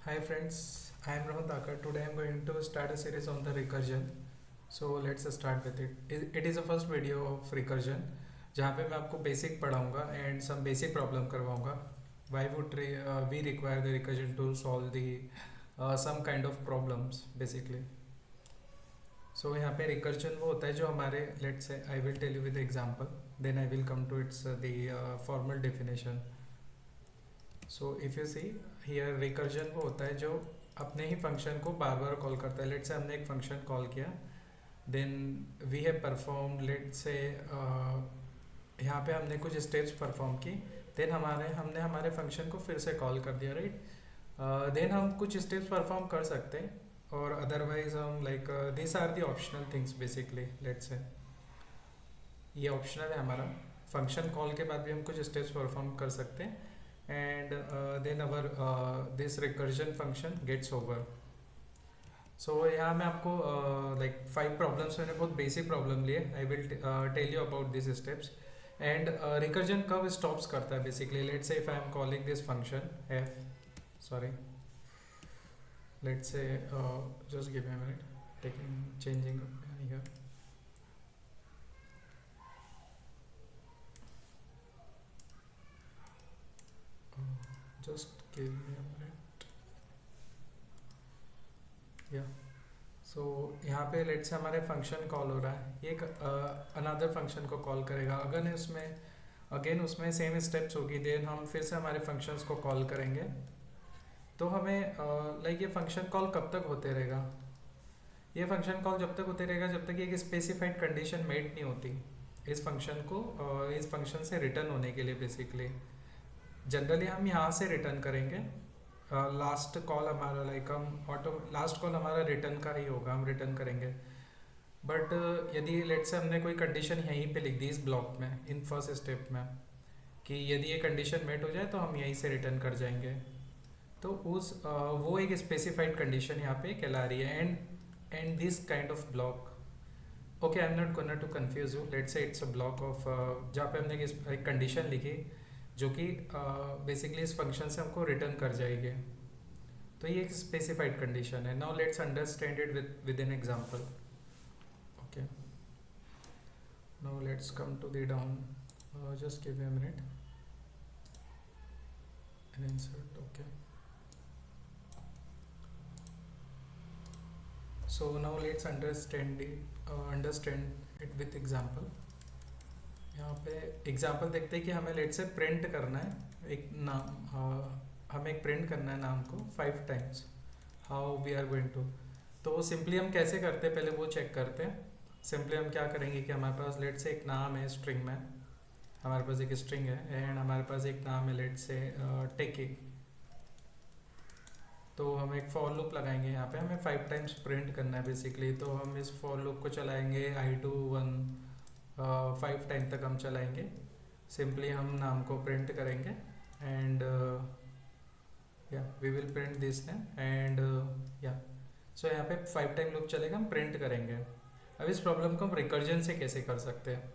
Hi friends, I am Rohan Thakur. Today I am going to start a series on the recursion. So let's start with it. It is the first video of recursion जहाँ पे मैं आपको basic पढ़ाऊँगा and some basic problem करवाऊँगा. Why would we require the recursion to solve the some kind of problems basically. So यहाँ पे recursion वो होता है जो हमारे let's say I will tell you with example, then I will come to its the formal definition. So if you see here recursion वो होता है जो अपने ही फंक्शन को बार बार कॉल करता है. लेट से हमने एक फंक्शन कॉल किया, then we have perform, let say यहाँ पे हमने कुछ स्टेप्स परफॉर्म की, देन हमने हमारे फंक्शन को फिर से कॉल कर दिया, राइट. देन हम कुछ स्टेप्स परफॉर्म कर सकते हैं और अदरवाइज हम like this are the optional things basically. Let say ये ऑप्शनल है हमारा. फंक्शन कॉल के बाद भी हम कुछ स्टेप्स परफॉर्म कर सकते हैं and then our this recursion function gets over. So यहाँ मैं आपको like 5 problems, मैंने बहुत basic problem लिए. I will tell you about these steps and recursion कब stops करता है basically. Let's say if I am calling this function f, sorry, let's say just give me a minute, changing here. Just give me a minute. Yeah. सो यहाँ पे late से हमारे function call हो रहा है, ये अनदर फंक्शन को call करेगा. अगर उसमें अगेन उसमें सेम स्टेप्स होगी, देन हम फिर से हमारे फंक्शंस को कॉल करेंगे. तो हमें लाइक ये फंक्शन कॉल कब तक होते रहेगा. ये फंक्शन कॉल जब तक होते रहेगा जब तक एक स्पेसिफाइड कंडीशन मेट नहीं होती इस फंक्शन को इस फंक्शन से रिटर्न होने के लिए. बेसिकली जनरली हम यहाँ से रिटर्न करेंगे. लास्ट कॉल हमारा लाइक हम लास्ट कॉल हमारा रिटर्न का ही होगा, हम रिटर्न करेंगे. बट यदि लेट से हमने कोई कंडीशन यहीं पे लिख दी इस ब्लॉक में, इन फर्स्ट स्टेप में, कि यदि ये कंडीशन मेट हो जाए तो हम यहीं से रिटर्न कर जाएंगे, तो उस वो एक स्पेसिफाइड कंडीशन यहाँ पे कहला रही है. And this kind of block, okay, I am not gonna to confuse you. Let say it's a block of जहाँ पे हमने एक कंडीशन लिखी जो कि बेसिकली इस फंक्शन से हमको रिटर्न कर जाएगी. तो ये एक स्पेसिफाइड कंडीशन है. Now let's understand it with an example. Okay, now let's come to the down. Just give me a minute and insert. Okay, so now let's understand it with example. यहाँ पे example देखते हैं कि हमें late से print करना है एक नाम. हमें एक प्रिंट करना है नाम को 5 times. How we are going to, तो सिंपली हम कैसे करते हैं पहले वो चेक करते हैं. सिंपली हम क्या करेंगे कि हमारे पास लेट से एक नाम है स्ट्रिंग में, हमारे पास एक स्ट्रिंग है एंड हमारे पास एक नाम है लेट से टेकी. तो हम एक फॉर लूप लगाएंगे. यहाँ पे हमें 5 टाइम्स प्रिंट करना है बेसिकली. तो हम इस फॉर लूप को चलाएंगे i2 1 5 टाइम तक हम चलाएंगे. सिंपली हम नाम को प्रिंट करेंगे एंड या we will print this name and या. सो यहाँ पे 5 टाइम लूप चलेगा, हम प्रिंट करेंगे. अब इस प्रॉब्लम को हम रिकर्जन से कैसे कर सकते हैं.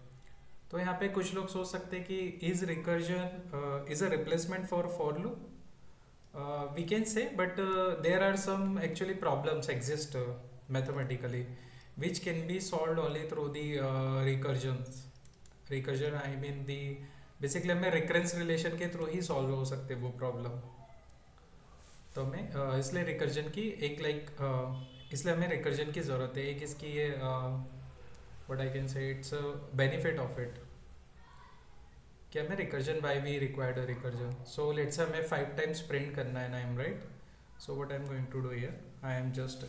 तो यहाँ पे कुछ लोग सोच सकते हैं कि is recursion is a replacement for loop. We can say, but there are some actually problems exist mathematically which can be solved only through the recursion. I mean the basically हमें recurrence relation के through ही solve हो सकते वो problem. तो हमें इसलिए recursion की एक इसलिए हमें रिकर्जन की ज़रूरत है. एक इसकी ये what I can say it's benefit of it कि हमें recursion by we required recursion. So let's say हमें 5 टाइम्स प्रिंट करना है ना, I am right. So what I am going to do here, I am just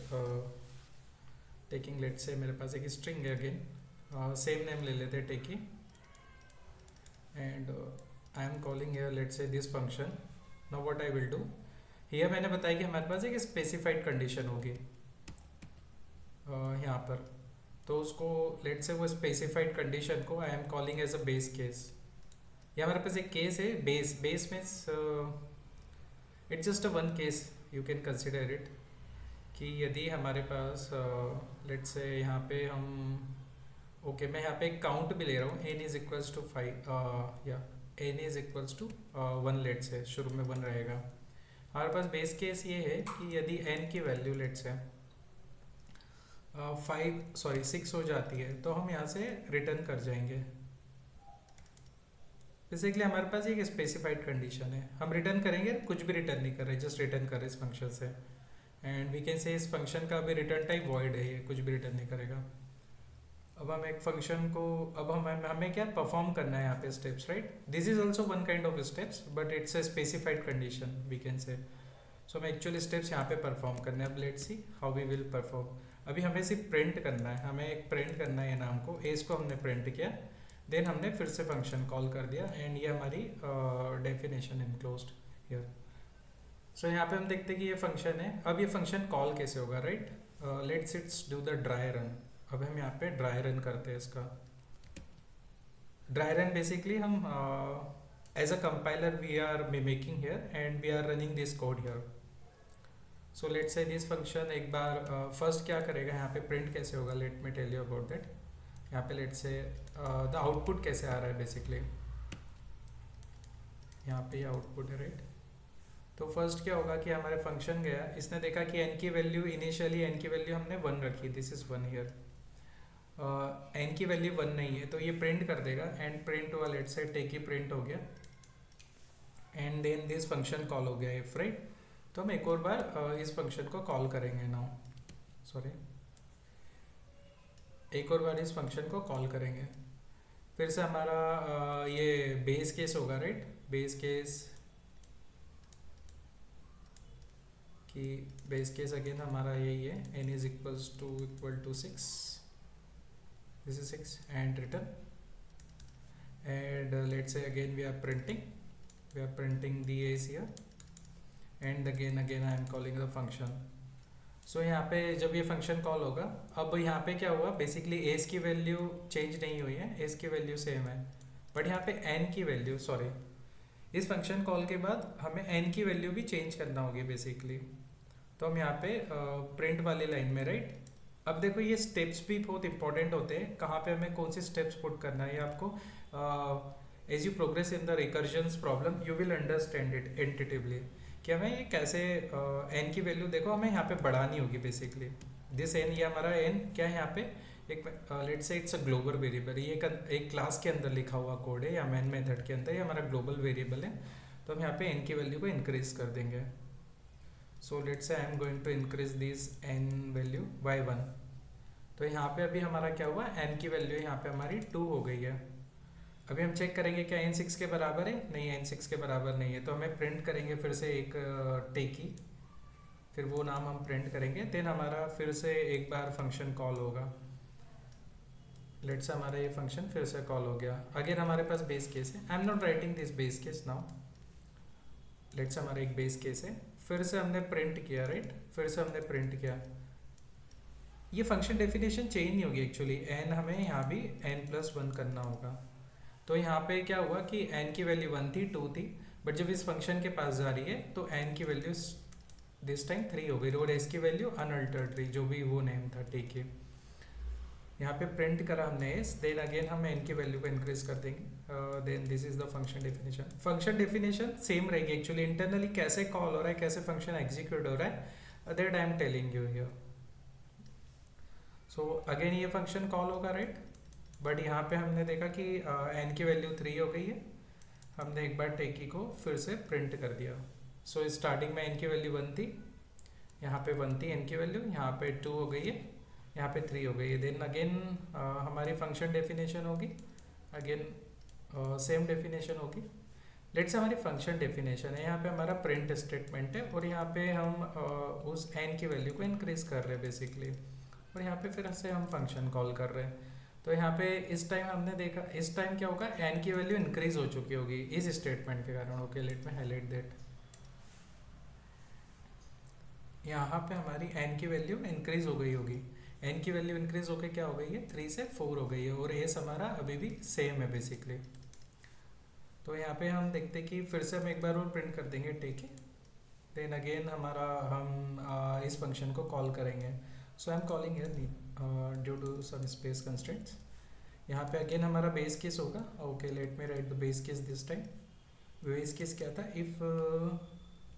taking, let's say मेरे पास एक string है again, same name ले लेते हैं टेकी, and I am calling here let's say this function. Now what I will do here, मैंने बताया कि हमारे पास एक स्पेसिफाइड कंडीशन होगी यहाँ पर. तो उसको लेट्स से वो स्पेसिफाइड कंडीशन को I am calling as a base case. ये हमारे पास एक केस है base means it's just a one case you can consider it. कि यदि हमारे पास लेट्स से यहाँ पे हम ओके मैं यहाँ पे एक काउंट भी ले रहा हूँ, n इज इक्वल्स टू 5 या n is equals to 1, let say शुरू में 1 रहेगा. हमारे पास बेस केस ये है कि यदि n की वैल्यू लेट से 6 हो जाती है तो हम यहाँ से रिटर्न कर जाएंगे। बेसिकली हमारे पास एक स्पेसिफाइड कंडीशन है, हम रिटर्न करेंगे, कुछ भी रिटर्न नहीं कर रहे, जस्ट रिटर्न कर रहे इस फंक्शन से। एंड वी कैन से इस फंक्शन का भी रिटर्न टाइप वॉइड है, ये कुछ भी रिटर्न नहीं करेगा। अब हम एक फंक्शन को, अब हमें क्या परफॉर्म करना है यहाँ पे steps, right. This is also one kind of steps but it's a specified condition we can say. So हमें एक्चुअली स्टेप्स यहाँ पे परफॉर्म करने हैं। अब let's see how we will perform. अभी हमें सिर्फ प्रिंट करना है, हमें एक प्रिंट करना है नाम को, एज को हमने प्रिंट किया, देन हमने फिर से फंक्शन कॉल कर दिया एंड ये हमारी डेफिनेशन इनक्लोज्ड हियर। सो यहाँ पे हम देखते हैं कि ये फंक्शन है। अब ये फंक्शन कॉल कैसे होगा, right. Let's it's do the dry run. अब हम यहाँ पे ड्राई रन करते हैं इसका। ड्राई रन बेसिकली हम as a compiler we are making here and we are running this code here. So let's say this function एक बार फर्स्ट क्या करेगा, यहाँ पे प्रिंट कैसे होगा, let me tell you about that. यहाँ पे लेट्स से द आउटपुट कैसे आ रहा है बेसिकली, यहाँ पे आउटपुट है, राइट। तो फर्स्ट क्या होगा कि हमारे फंक्शन गया, इसने देखा कि n की वैल्यू इनिशियली n की वैल्यू हमने 1 रखी, दिस इज 1 हियर। n की वैल्यू 1 नहीं है तो ये प्रिंट कर देगा एंड प्रिंट हुआ, लेट्स से टेक ही प्रिंट हो गया and then this function call हो गया इफ, राइट। तो हम एक और बार इस फंक्शन को कॉल करेंगे नाउ, सॉरी, एक और बार इस फंक्शन को कॉल करेंगे। फिर से हमारा ये बेस केस होगा, राइट। बेस केस कि बेस केस अगेन हमारा यही है, n is equal to 6, this is 6 and return and let's say again we are printing the a's here and again I am calling the function. So यहाँ पे जब ये function call होगा, अब यहाँ पे क्या हुआ, बेसिकली एज की वैल्यू चेंज नहीं हुई है, एज की वैल्यू सेम है, बट यहाँ पे n की वैल्यू, सॉरी, इस फंक्शन कॉल के बाद हमें n की वैल्यू भी चेंज करना होगी बेसिकली। तो हम यहाँ पे प्रिंट वाली लाइन में, राइट। अब देखो ये स्टेप्स भी बहुत इंपॉर्टेंट होते हैं, कहाँ पे हमें कौन से स्टेप्स पुट करना है, ये आपको as you progress in the recursions problem you will understand it intuitively कि हमें ये कैसे n की वैल्यू देखो हमें यहाँ पे बढ़ानी होगी बेसिकली। दिस n, ये हमारा n क्या है यहाँ पे, एक let's say it's a global variable, ये एक क्लास के अंदर लिखा हुआ कोड है या मैन मेथड के अंदर, ये हमारा ग्लोबल वेरिएबल है। तो हम यहाँ पे n की वैल्यू को इंक्रीज कर देंगे। So let's say I am going to increase this n value by 1। तो यहाँ पे अभी हमारा क्या हुआ, n की वैल्यू यहाँ पे हमारी 2 हो गई है। अभी हम चेक करेंगे क्या n 6 के बराबर है, नहीं n 6 के बराबर नहीं है, तो हमें प्रिंट करेंगे फिर से एक टेकी, फिर वो नाम हम प्रिंट करेंगे, देन हमारा फिर से एक बार फंक्शन कॉल होगा। लेट्स से हमारा ये फंक्शन फिर से कॉल हो गया, अगेन हमारे पास बेस केस है, आई am not writing this base case now. Let's say हमारा एक बेस केस है, फिर से हमने प्रिंट किया, राइट, फिर से हमने प्रिंट किया। ये फंक्शन डेफिनेशन चेंज नहीं होगी एक्चुअली, n हमें यहाँ भी n+1 करना होगा। तो यहाँ पे क्या हुआ कि n की वैल्यू 1 थी, 2 थी, बट जब इस फंक्शन के पास जा रही है तो n की वैल्यू दिस टाइम 3 हो गई और s की वैल्यू अनअल्टर्ड रही, जो भी वो नेम था, ठीक है। यहाँ पे प्रिंट करा हमने s, देन अगेन हम n की वैल्यू को इंक्रीज कर देंगे, then this is the function definition. Function definition same रहेगी एक्चुअली, इंटरनली कैसे कॉल हो रहा है, कैसे फंक्शन एग्जीक्यूट हो रहा है, that I am telling you here. So again ये फंक्शन कॉल होगा, राइट, बट यहाँ पे हमने देखा कि n की वैल्यू 3 हो गई है, हमने एक बार टेकी को फिर से प्रिंट कर दिया। सो स्टार्टिंग में n की वैल्यू 1 थी, यहाँ पे 1 थी n की वैल्यू, यहाँ पे 2 हो गई है, यहाँ पे 3 हो गई है, देन अगेन हमारी फंक्शन डेफिनेशन होगी, अगेन सेम डेफिनेशन होगी। लेट्स हमारी फंक्शन डेफिनेशन है, यहाँ पे हमारा प्रिंट स्टेटमेंट है और यहाँ पे हम उस n की वैल्यू को इंक्रीज कर रहे हैं बेसिकली, और यहाँ पे फिर से हम फंक्शन कॉल कर रहे हैं। तो यहाँ पे इस टाइम हमने देखा, इस टाइम क्या होगा, n की वैल्यू इंक्रीज हो चुकी होगी इस स्टेटमेंट के कारण। Okay, let me highlight that, यहाँ पे हमारी n की वैल्यू इंक्रीज हो गई होगी, n की वैल्यू इंक्रीज होकर क्या हो गई है, 3 से 4 हो गई है, और एस हमारा अभी भी सेम है बेसिकली। तो यहाँ पे हम देखते कि फिर से हम एक बार और प्रिंट कर देंगे, ठीक है, देन अगेन हमारा हम इस फंक्शन को कॉल करेंगे। So I am calling here due to some space constraints. यहाँ पे अगेन हमारा बेस केस होगा। Okay, let me write the base case this time. Base case क्या था, if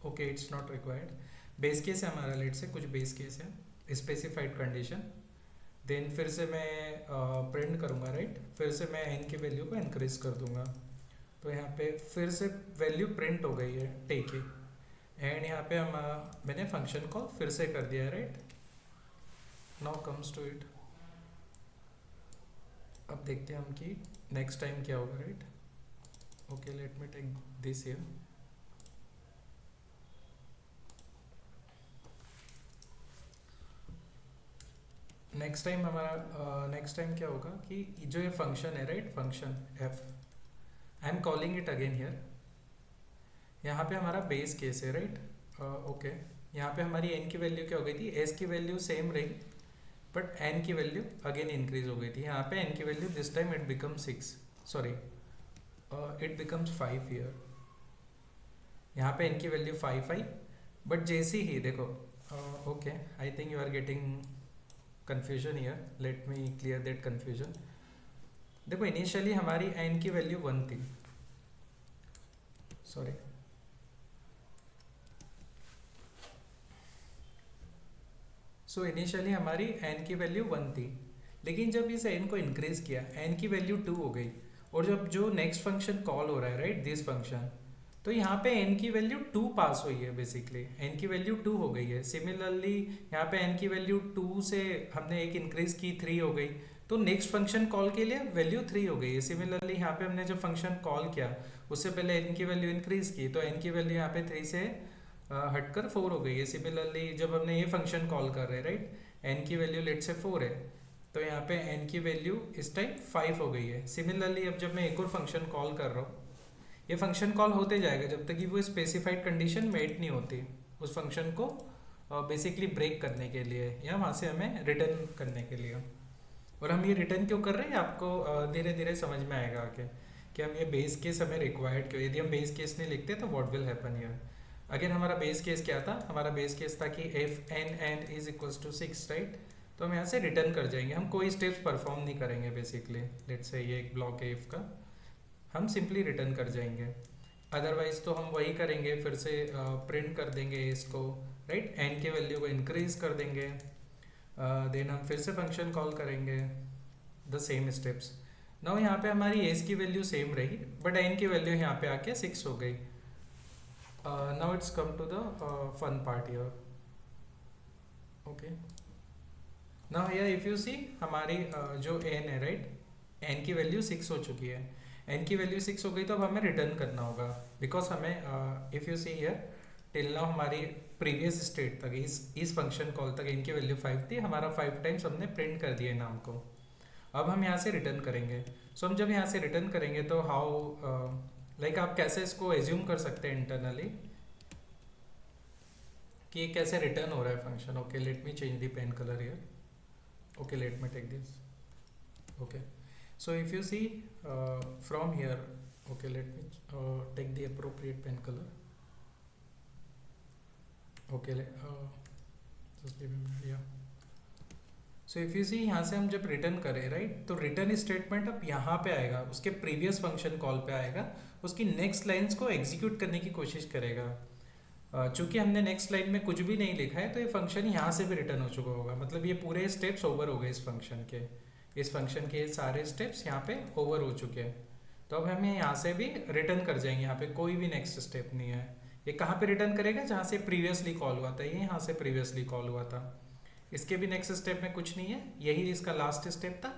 okay it's not required. Base case है हमारा, let say कुछ base case है स्पेसिफाइड कंडीशन, देन फिर से मैं प्रिंट करूँगा राइट, फिर से मैं एन की वैल्यू को इंक्रीज कर दूंगा। तो यहाँ पे फिर से वैल्यू प्रिंट हो गई है टेक एंड यहाँ पे हम मैंने फंक्शन कॉल फिर से कर दिया है right. Now comes to it, अब देखते हैं हम कि नेक्स्ट टाइम क्या होगा right. Okay let me take this here. Next time हमारा नेक्स्ट टाइम क्या होगा कि जो ये फंक्शन है right, function F, I am calling it again here. यहाँ पे हमारा बेस केस है राइट। ओके यहाँ पे हमारी एन की वैल्यू क्या हो गई थी, एस की वैल्यू सेम रही बट एन की वैल्यू अगेन इंक्रीज हो गई थी। यहाँ पे एन की value this time it become 6, sorry it becomes 5 here. यहाँ पे एन की वैल्यू 5 आई बट जैसे ही देखो, okay I think you are getting confusion here, let me clear that confusion। देखो इनिशियली हमारी n की वैल्यू 1 थी, सॉरी सो इनिशियली हमारी n की वैल्यू 1 थी, लेकिन जब इस n को इंक्रीज किया n की वैल्यू 2 हो गई, और जब जो नेक्स्ट फंक्शन कॉल हो रहा है राइट दिस फंक्शन, तो यहाँ पे n की वैल्यू 2 पास हुई है, बेसिकली n की वैल्यू 2 हो गई है। सिमिलरली यहाँ पे n की वैल्यू 2 से हमने एक इंक्रीज की 3 हो गई, तो नेक्स्ट फंक्शन कॉल के लिए वैल्यू 3 हो गई है। सिमिलरली यहाँ पे हमने जब फंक्शन कॉल किया उससे पहले n की वैल्यू इंक्रीज की, तो n की वैल्यू यहाँ पे 3 से हटकर 4 हो गई है। सिमिलरली जब हमने ये फंक्शन कॉल कर रहे हैं राइट, n की वैल्यू लेट से 4 है, तो यहाँ पे n की वैल्यू इस टाइम 5 हो गई है। सिमिलरली अब जब मैं एक और फंक्शन कॉल कर रहा हूँ, ये फंक्शन कॉल होते जाएगा जब तक कि वो स्पेसिफाइड कंडीशन मेट नहीं होती उस फंक्शन को बेसिकली ब्रेक करने के लिए या वहाँ से हमें रिटर्न करने के लिए। और हम ये रिटर्न क्यों कर रहे हैं आपको धीरे धीरे समझ में आएगा आगे कि हम ये बेस केस हमें रिक्वायर्ड क्यों। यदि हम बेस केस नहीं लिखते तो what will happen here. Again हमारा बेस केस क्या था, हमारा बेस केस था कि if n n is equals to 6 right, तो हम यहाँ से रिटर्न कर जाएंगे, हम कोई स्टेप्स परफॉर्म नहीं करेंगे। बेसिकली लेट्स से ये एक ब्लॉक है इफ का, हम सिंपली रिटर्न कर जाएंगे। अदरवाइज तो हम वही करेंगे, फिर से प्रिंट कर देंगे इसको राइट, एन के वैल्यू को इंक्रीज कर देंगे, देन हम फिर से फंक्शन कॉल करेंगे द सेम स्टेप्स। नाउ यहाँ पे हमारी एस की वैल्यू सेम रही बट एन की वैल्यू यहाँ पे आके 6 हो गई। Now it's come to the fun part here. Okay now here if you see हमारी जो एन है राइट, एन की वैल्यू 6 हो चुकी है, एन की वैल्यू 6 हो गई, तो अब हमें रिटर्न करना होगा बिकॉज हमें if you see here till now हमारी प्रीवियस स्टेट तक इस फंक्शन कॉल तक एन की वैल्यू 5 थी, हमारा 5 टाइम्स हमने प्रिंट कर दिया नाम को। अब हम यहाँ से रिटर्न करेंगे। सो हम जब यहाँ से रिटर्न करेंगे तो हाउ लाइक आप कैसे इसको एज्यूम कर सकते हैं इंटरनली कि ये कैसे रिटर्न हो रहा है function. Okay let me change the pen colour here. Okay let me take this. Okay so if you see from here, okay let me take the appropriate pen color। okay just give me a minute, yeah। so if you see यहाँ से हम जब return करें right, तो return statement अब यहाँ पे आएगा, उसके प्रीवियस फंक्शन कॉल पे आएगा, उसकी नेक्स्ट लाइंस को एग्जीक्यूट करने की कोशिश करेगा। चूंकि हमने नेक्स्ट लाइन में कुछ भी नहीं लिखा है तो ये फंक्शन यहाँ से भी रिटर्न हो चुका होगा, मतलब ये पूरे स्टेप्स ओवर हो गए इस फंक्शन के, इस फंक्शन के सारे स्टेप्स यहाँ पे ओवर हो चुके हैं। तो अब हम यहाँ से भी रिटर्न कर जाएंगे, यहाँ पे कोई भी नेक्स्ट स्टेप नहीं है। ये कहाँ पे रिटर्न करेगा, जहाँ से प्रीवियसली कॉल हुआ था, ये यहाँ से प्रीवियसली कॉल हुआ था, इसके भी नेक्स्ट स्टेप में कुछ नहीं है, यही इसका लास्ट स्टेप था।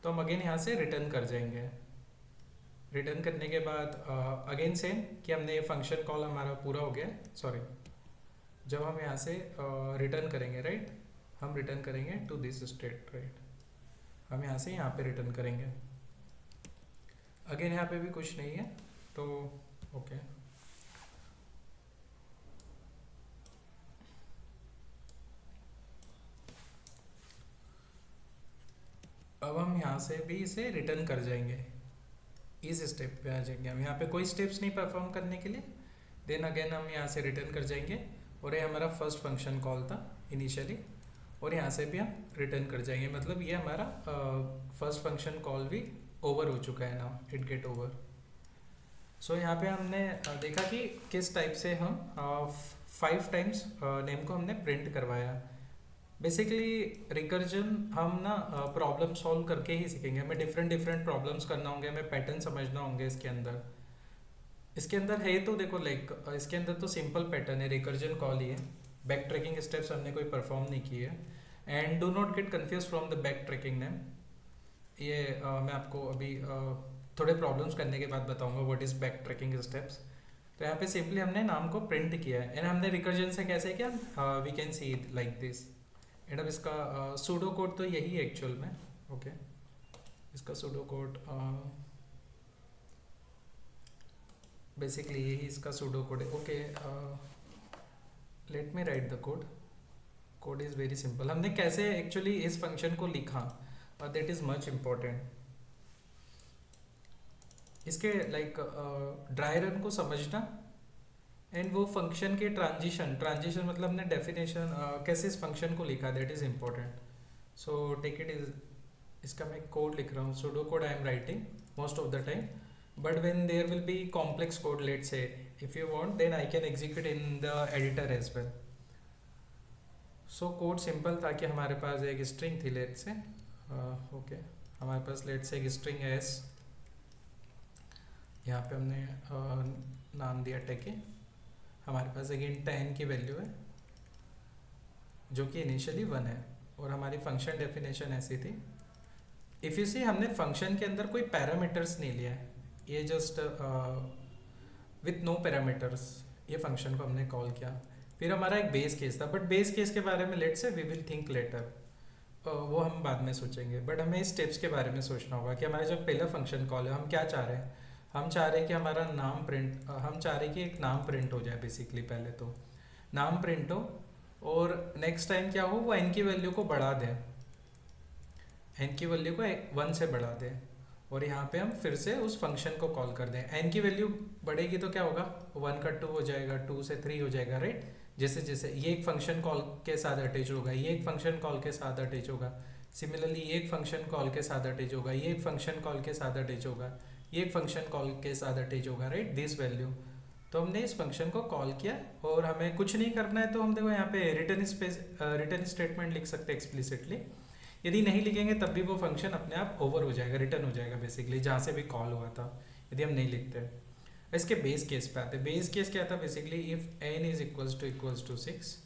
तो हम अगेन यहाँ से रिटर्न कर जाएंगे। रिटर्न करने के बाद अगेन सेम कि हमने ये फंक्शन कॉल हमारा पूरा हो गया। सॉरी जब हम यहाँ से रिटर्न करेंगे राइट, हम रिटर्न करेंगे टू दिस स्टेट राइट, हम यहाँ से यहाँ पे रिटर्न करेंगे। अगेन यहाँ पे भी कुछ नहीं है तो ओके अब हम यहाँ से भी इसे रिटर्न कर जाएंगे, इस स्टेप पे आ जाएंगे हम, यहाँ पे कोई स्टेप्स नहीं परफॉर्म करने के लिए। देन अगेन हम यहाँ से रिटर्न कर जाएंगे, और ये हमारा फर्स्ट फंक्शन कॉल था इनिशियली, और यहाँ से भी हम रिटर्न कर जाएंगे, मतलब ये हमारा फर्स्ट फंक्शन कॉल भी ओवर हो चुका है ना, इट गेट ओवर। सो यहाँ पे हमने देखा कि किस टाइप से हम 5 टाइम्स नेम को हमने प्रिंट करवाया। बेसिकली रिकर्जन हम ना प्रॉब्लम सॉल्व करके ही सीखेंगे, हमें डिफरेंट डिफरेंट प्रॉब्लम्स करना होंगे, हमें पैटर्न समझना होंगे इसके अंदर है तो देखो लाइक इसके अंदर तो सिंपल पैटर्न है, रिकर्जन कॉल ही है, बैक ट्रैकिंग स्टेप्स हमने कोई परफॉर्म नहीं किए है। And do not gate confuse from the back tracking name. ये मैं आपको अभी थोड़े प्रॉब्लम्स करने के बाद बताऊंगा what is back tracking steps. तो यहाँ पे सिंपली हमने नाम को प्रिंट किया है एंड हमने रिकर्जन से कैसे किया, we can see it like this. And अब इसका सूडो कोड तो यही है एक्चुअल में। ओके इसका सूडो कोड बेसिकली यही इसका सूडो कोड है। Okay let me write the code. Code is very simple. हमने कैसे एक्चुअली इस फंक्शन को लिखा, दैट इज़ मच इम्पॉर्टेंट। इसके लाइक ड्राई रन को समझना एंड वो फंक्शन के ट्रांजिशन मतलब हमने डेफिनेशन कैसे इस फंक्शन को लिखा, that is important. So take it is इसका मैं कोड लिख रहा हूँ, pseudo code I am writing most of the time, but when there will be complex code let's say if you want then I can execute in the editor as well. So code simple था कि हमारे पास एक string थी let's say, okay हमारे पास let's say एक string है एस, यहाँ पे हमने नाम दिया टेके, हमारे पास एक इंट n की वैल्यू है जो कि इनिशियली 1 है और हमारी फंक्शन डेफिनेशन ऐसी थी। इफ़ यू सी हमने फंक्शन के अंदर कोई पैरामीटर्स नहीं लिया है, ये जस्ट विथ नो पैरामीटर्स ये फंक्शन को हमने कॉल किया। फिर हमारा एक बेस केस था, बट बेस केस के बारे में लेट से वी विल थिंक लेटर, वो हम बाद में सोचेंगे। बट हमें इस स्टेप्स के बारे में सोचना होगा कि हमारा जब पहला फंक्शन कॉल है हम क्या चाह रहे हैं। हम चाह रहे हैं कि हमारा नाम प्रिंट, हम चाह रहे हैं कि एक नाम प्रिंट हो जाए। बेसिकली पहले तो नाम प्रिंट हो और नेक्स्ट टाइम क्या हो, वो n की वैल्यू को बढ़ा दें, n की वैल्यू को 1 से बढ़ा दें और यहाँ पे हम फिर से उस फंक्शन को कॉल कर दें। n की वैल्यू बढ़ेगी तो क्या होगा, 1 का 2 हो जाएगा, 2 से 3 हो जाएगा, राइट। जैसे जैसे ये एक फंक्शन कॉल के साथ अटैच होगा, ये एक फंक्शन कॉल के साथ अटैच होगा, सिमिलरली ये एक फंक्शन कॉल के साथ अटैच होगा, ये एक फंक्शन कॉल के साथ अटैच होगा, ये एक फंक्शन कॉल के साथ अटैच होगा, राइट, दिस वैल्यू। तो हमने इस फंक्शन को कॉल किया और हमें कुछ नहीं करना है, तो हम देखो यहाँ पे रिटर्न स्टेटमेंट लिख सकते हैं एक्सप्लिसिटली। यदि नहीं लिखेंगे तब भी वो फंक्शन अपने आप ओवर हो जाएगा, रिटर्न हो जाएगा बेसिकली जहाँ से भी कॉल हुआ था, यदि हम नहीं लिखते। इसके बेस केस पे आते हैं। बेस केस क्या था, basically if n is equals to 6,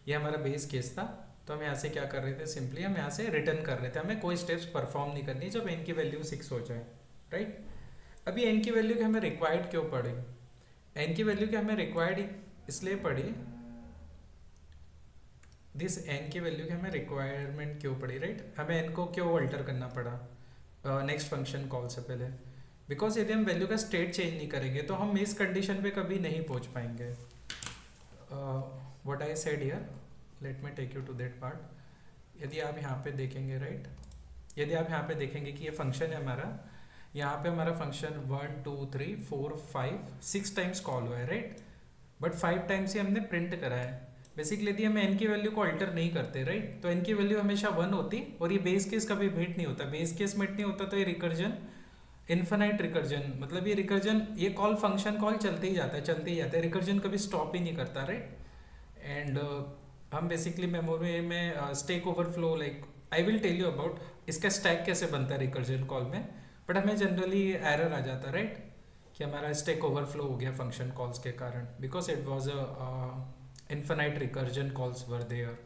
ये हमारा बेस केस था। तो हम यहाँ से क्या कर रहे थे, सिंपली हम यहाँ से रिटर्न कर रहे थे, हमें कोई स्टेप्स परफॉर्म नहीं करनी जब n की वैल्यू 6 हो जाए, राइट। अभी n की वैल्यू की हमें रिक्वायर्ड क्यों पड़ी, n की वैल्यू की हमें रिक्वायर्ड इसलिए पड़ी, दिस n की वैल्यू की हमें रिक्वायरमेंट क्यों पड़ी, राइट। हमें n को क्यों अल्टर करना पड़ा नेक्स्ट फंक्शन कॉल से पहले, बिकॉज यदि हम वैल्यू का स्टेट चेंज नहीं करेंगे तो हम इस कंडीशन पे कभी नहीं पहुंच पाएंगे। What I said here, let me take you to that part. यदि आप यहाँ पे देखेंगे, राइट, यदि आप यहाँ पे देखेंगे कि ये फंक्शन है हमारा, यहाँ पे हमारा फंक्शन 1 2 3 4 5 6 टाइम्स कॉल हुआ है, राइट, बट 5 टाइम्स ही हमने प्रिंट करा है। बेसिकली यदि हम n की वैल्यू को अल्टर नहीं करते, राइट, तो n की वैल्यू हमेशा 1 होती और ये बेस केस कभी मीट नहीं होता। बेस केस मीट नहीं होता तो ये रिकर्जन इन्फिनाइट रिकर्जन, मतलब ये रिकर्जन, ये कॉल फंक्शन कॉल चलते ही जाता है, चलते ही जाता है, रिकर्जन कभी स्टॉप ही नहीं करता, राइट। एंड हम बेसिकली मेमोरी में stack overflow, like I will tell you about इसका स्टैक कैसे बनता है रिकर्जन कॉल में, बट हमें जनरली एरर आ जाता है, राइट, कि हमारा स्टैक ओवरफ्लो हो गया फंक्शन कॉल्स के कारण, because it was infinite recursion calls were there.